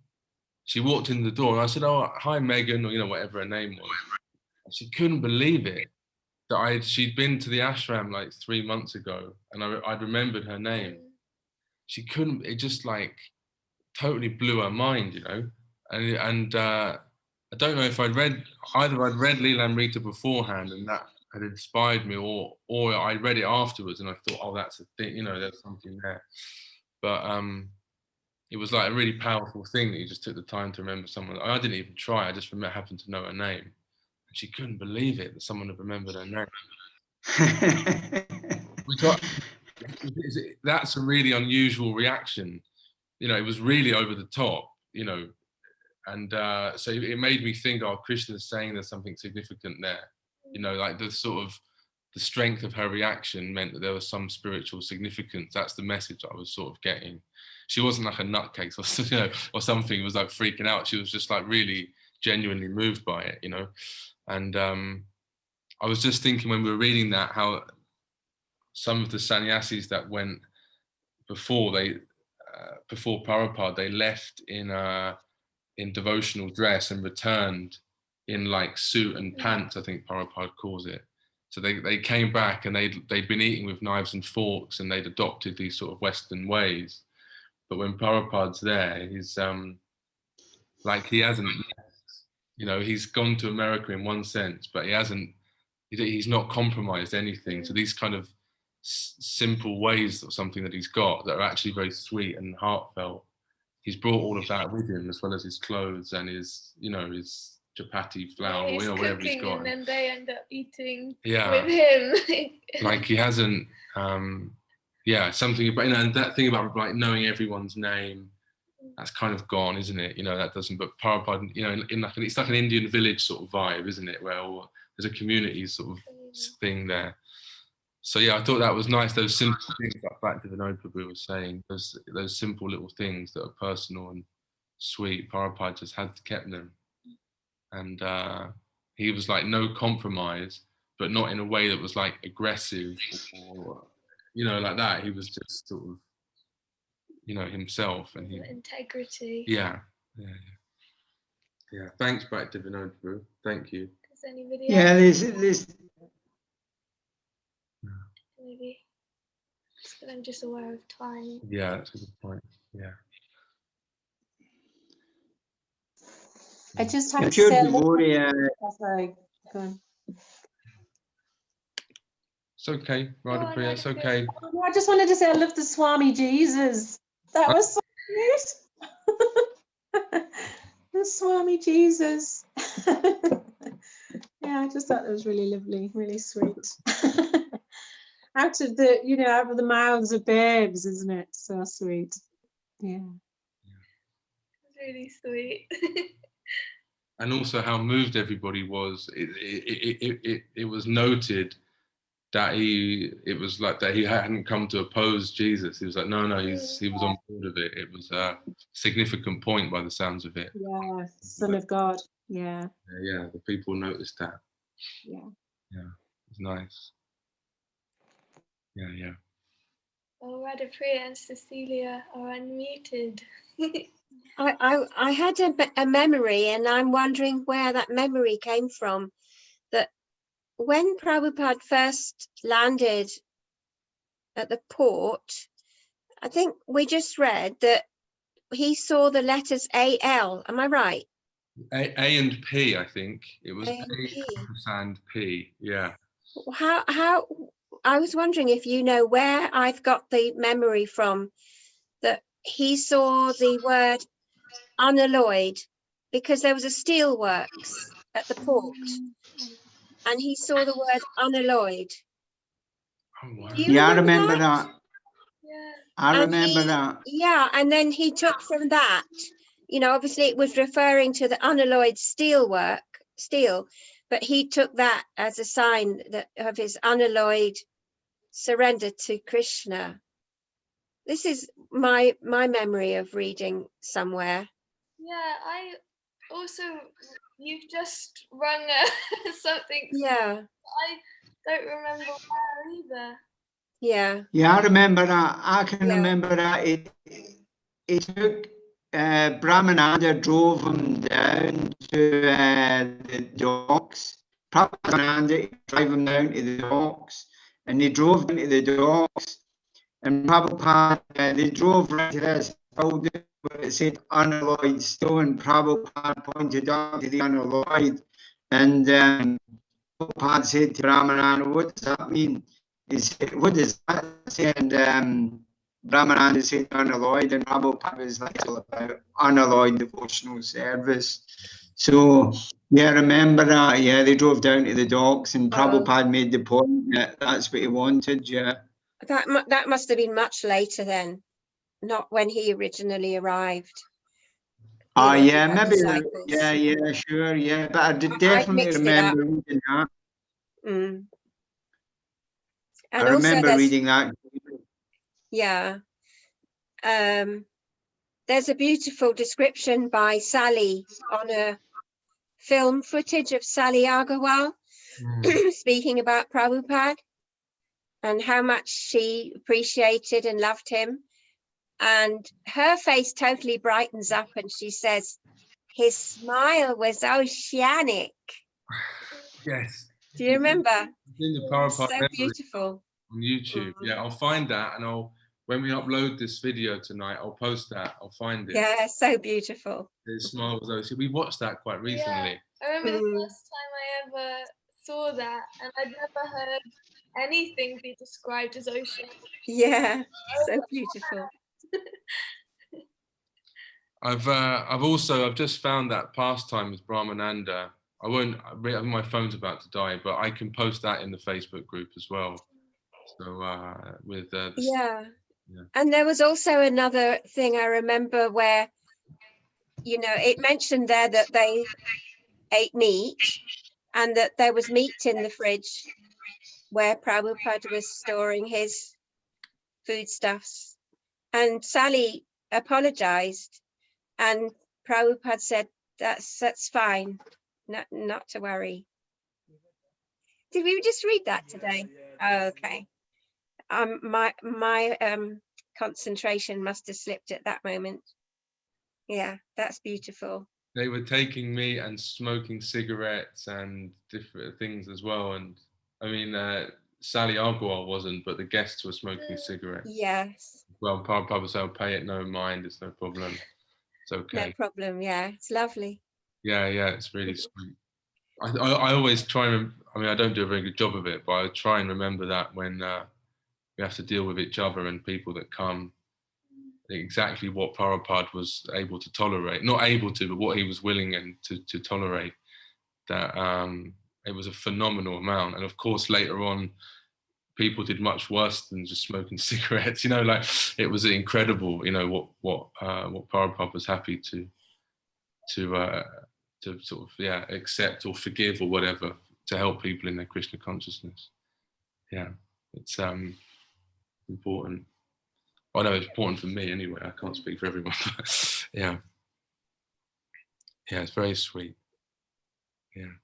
Speaker 1: She walked in the door and I said, "Oh, hi, Megan," or whatever her name was. And she couldn't believe it that she'd been to the ashram like 3 months ago, and I'd remembered her name. She couldn't. It just like totally blew her mind, And I don't know if I'd read Lilamrta beforehand and that had inspired me, or I read it afterwards and I thought, oh, that's a thing, there's something there. But it was like a really powerful thing that you just took the time to remember someone. I didn't even try. I just happened to know her name. She couldn't believe it that someone had remembered her name. That's a really unusual reaction. You know, it was really over the top, you know, and so it made me think, oh, Krishna's saying there's something significant there. You know, like the sort of the strength of her reaction meant that there was some spiritual significance. That's the message I was sort of getting. She wasn't like a nutcase or, you know, or something. It was like freaking out. She was just like really genuinely moved by it, you know. And I was just thinking when we were reading that, how some of the sannyasis that went before Prabhupada, they left in devotional dress and returned in like suit and pants, I think Prabhupada calls it. So they came back and they'd been eating with knives and forks and they'd adopted these sort of Western ways. But when Prabhupada's there, he's like he hasn't, you know, he's gone to America in one sense, but he's not compromised anything. So these kind of simple ways of something that he's got that are actually very sweet and heartfelt, he's brought all of that with him, as well as his clothes and his, you know, his chapati flour,
Speaker 9: he's
Speaker 1: or, you know, whatever he's got.
Speaker 9: And then they end up eating
Speaker 1: with
Speaker 9: him.
Speaker 1: Like he hasn't, something about, you know, and that thing about like knowing everyone's name, that's kind of gone, isn't it? You know, that doesn't. But Prabhupada, you know, it's like an Indian village sort of vibe, isn't it? Where there's a community sort of thing there. So yeah, I thought that was nice. Those simple things, like back to the Prabhu was saying, those simple little things that are personal and sweet. Prabhupada just had kept them, and he was like no compromise, but not in a way that was like aggressive or, you know, like that. He was just sort of, you know, himself, and
Speaker 9: integrity.
Speaker 1: Yeah. Thanks, Bhakti Vinod Prabhu. Thank you.
Speaker 9: Does anybody
Speaker 6: else?
Speaker 9: This. Maybe. But I'm just aware of time.
Speaker 1: Yeah, that's a good point. Yeah.
Speaker 5: I just have to say.
Speaker 6: Sorry.
Speaker 5: Go on.
Speaker 1: It's okay, Radha Priya, it's okay.
Speaker 5: I just wanted to say I love the Swami Jesus. That was so cute. The Swami Jesus. Yeah, I just thought that was really lovely, really sweet. Out of the mouths of babes, isn't it? So sweet. Yeah.
Speaker 9: It's really sweet.
Speaker 1: And also how moved everybody was. It was noted that he hadn't come to oppose Jesus. He was like, no, he was on board of it. It was a significant point by the sounds of it.
Speaker 5: Yeah, Son of God. Yeah.
Speaker 1: Yeah, the people noticed that.
Speaker 5: Yeah.
Speaker 1: Yeah, it was nice. Yeah.
Speaker 9: Oh, Radha Priya and Cecilia are unmuted.
Speaker 4: I had a memory, and I'm wondering where that memory came from. That when Prabhupada first landed at the port, I think we just read that he saw the letters AL. Am I right?
Speaker 1: A and P, I think. It was A and P. Yeah.
Speaker 4: How? I was wondering if you know where I've got the memory from, that he saw the word unalloyed, because there was a steelworks at the port, and he saw the word unalloyed.
Speaker 1: Oh, wow.
Speaker 6: I remember that. Yeah. I remember that.
Speaker 4: Yeah, and then he took from that, you know, obviously it was referring to the unalloyed steel, but he took that as a sign of his unalloyed surrender to Krishna. This is my memory of reading somewhere.
Speaker 9: Yeah, I also, you've just rung something.
Speaker 4: Yeah.
Speaker 9: I don't remember where either.
Speaker 4: Yeah.
Speaker 6: Yeah, I remember that. I can remember that. It took Brahmananda drove him down to the docks. Prabhupada drove him down to the docks, and they drove down to the docks, and Prabhupada, they drove right to this building where it said unalloyed stone. Prabhupada pointed out to the unalloyed, and Prabhupada said to Brahmananda, what does that mean? He said, what does that say? And Brahmananda said unalloyed, and Prabhupada was like all about unalloyed devotional service. So Yeah, I remember that. Yeah, they drove down to the docks and
Speaker 4: Oh.
Speaker 6: Prabhupada made the point that that's what he wanted. Yeah.
Speaker 4: That must have been much later then, not when he originally arrived. You know,
Speaker 6: Yeah,
Speaker 4: he had
Speaker 6: maybe.
Speaker 4: disciples.
Speaker 6: Yeah, sure. Yeah, but I did
Speaker 4: I've
Speaker 6: definitely
Speaker 4: mixed it up.
Speaker 6: remember reading that.
Speaker 4: Mm.
Speaker 6: I
Speaker 4: And also
Speaker 6: remember
Speaker 4: there's,
Speaker 6: reading that.
Speaker 4: yeah, there's a beautiful description by Sally on a film footage of Sally Agarwal speaking about Prabhupada and how much she appreciated and loved him. And her face totally brightens up and she says, his smile was oceanic.
Speaker 1: Yes.
Speaker 4: Do you remember?
Speaker 1: It's in the Prabhupada
Speaker 4: So
Speaker 1: memory
Speaker 4: beautiful.
Speaker 1: on YouTube. Yeah, I'll find that, and when we upload this video tonight, I'll post that. I'll find it.
Speaker 4: Yeah, so beautiful.
Speaker 1: His smile was ocean. We watched that quite recently.
Speaker 9: Yeah, I remember the first time I ever saw that, and I'd never heard anything be described as ocean.
Speaker 4: Yeah, so beautiful.
Speaker 1: I've just found that pastime with Brahmananda. My phone's about to die, but I can post that in the Facebook group as well. So
Speaker 4: yeah. And there was also another thing I remember where, you know, it mentioned there that they ate meat and that there was meat in the fridge where Prabhupada was storing his foodstuffs. And Sally apologized and Prabhupada said, that's fine, not to worry. Did we just read that today? Oh, okay. My concentration must have slipped at that moment. Yeah, that's beautiful.
Speaker 1: They were taking meat and smoking cigarettes and different things as well. And I mean, Sally Agarwal wasn't, but the guests were smoking cigarettes.
Speaker 4: Yes.
Speaker 1: Well, Prabhupada said, "I'll pay it no mind. It's no problem. It's okay."
Speaker 4: No problem. Yeah, it's lovely.
Speaker 1: Yeah, it's really sweet. I always try and, I mean, I don't do a very good job of it, but I try and remember that when we have to deal with each other and people that come, exactly what Prabhupada was able to tolerate, not able to, but what he was willing and to tolerate, that it was a phenomenal amount. And of course, later on, people did much worse than just smoking cigarettes, you know, like it was incredible, you know, what Prabhupada was happy to sort of, accept or forgive or whatever to help people in their Krishna consciousness. Yeah, it's important. I know it's important for me anyway. I can't speak for everyone. Yeah, it's very sweet. Yeah.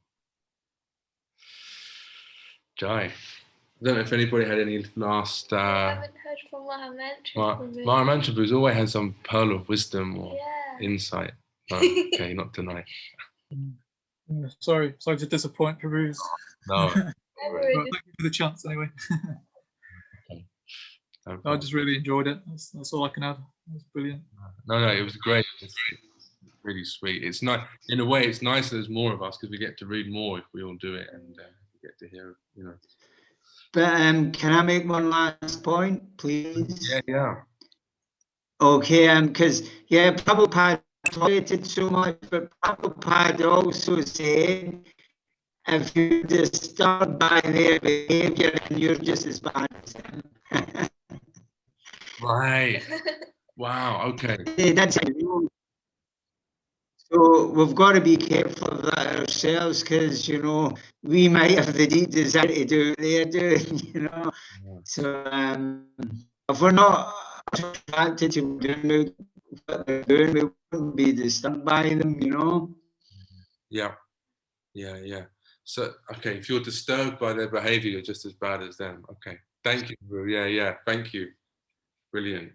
Speaker 1: Jai. I don't know if anybody had any last.
Speaker 9: I haven't heard from Lilamrta.
Speaker 1: Lilamrta always has some pearl of wisdom or insight. Oh, okay, not tonight.
Speaker 8: Sorry to disappoint Prabhu's.
Speaker 1: No.
Speaker 8: Thank you for the chance anyway. I just really enjoyed it. That's all I can add. It was brilliant.
Speaker 1: No, it was great. It's really sweet. It's nice. In a way, it's nice that there's more of us because we get to read more if we all do it and we get to hear, you know.
Speaker 6: But can I make one last point, please?
Speaker 1: Yeah.
Speaker 6: Okay, because Prabhupada tolerated so much, but Prabhupada also said, if you're disturbed by their behavior, then you're just as bad as them.
Speaker 1: Right. Wow. Okay.
Speaker 6: That's it. So we've got to be careful of that ourselves, because you know we might have the deep desire to do what they're doing. You know, so if we're not attracted to what they're doing, we wouldn't be disturbed by them. You know. Yeah.
Speaker 1: So, okay, if you're disturbed by their behavior, you're just as bad as them. Okay, thank you. Yeah, thank you. Brilliant.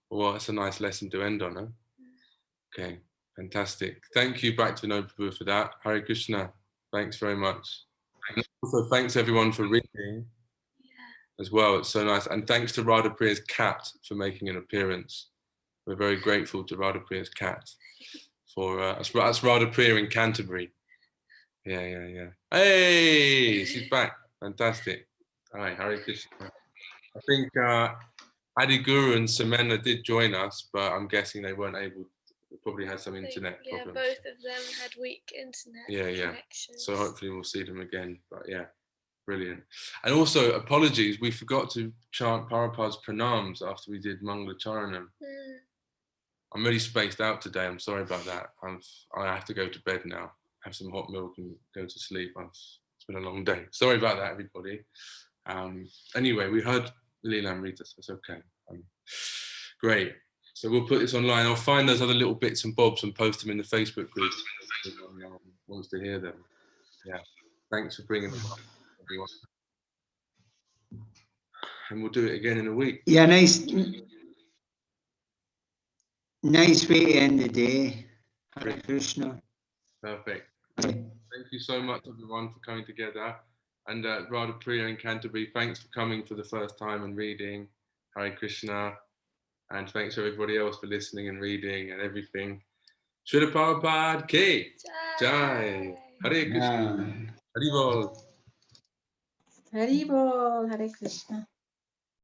Speaker 1: Well, that's a nice lesson to end on, huh? Okay, fantastic. Thank you, Bhaktivinoda Prabhu, for that. Hare Krishna. Thanks very much. And also, thanks everyone for reading as well. It's so nice. And thanks to Radha Priya's cat for making an appearance. We're very grateful to Radha Priya's cat for that's Radha Priya in Canterbury. Yeah. Hey, she's back. Fantastic. All right, Hare Krishna. I think Adi Guru and Samena did join us, but I'm guessing they weren't able We probably had some internet
Speaker 9: Yeah,
Speaker 1: problems.
Speaker 9: both of them had weak internet connections.
Speaker 1: So hopefully we'll see them again. But yeah, brilliant. And also, apologies, we forgot to chant Prabhupada's pranams after we did Mangala Charanam. I'm really spaced out today. I'm sorry about that. I have to go to bed now, have some hot milk and go to sleep. It's been a long day. Sorry about that, everybody. Anyway, we heard Lilamrta, so it's okay. Great. So we'll put this online. I'll find those other little bits and bobs and post them in the Facebook group if anyone wants to hear them. Yeah. Thanks for bringing them up, everyone. And we'll do it again in a week.
Speaker 6: Yeah, nice way to end the day. Hare Krishna.
Speaker 1: Perfect. Thank you so much, everyone, for coming together. And Radha Priya in Canterbury, thanks for coming for the first time and reading. Hare Krishna. And thanks to everybody else for listening and reading and everything. Srila Prabhupada Ki Jai. Hare Krishna. Hare Bol.
Speaker 5: Hare Bol, Hare Krishna.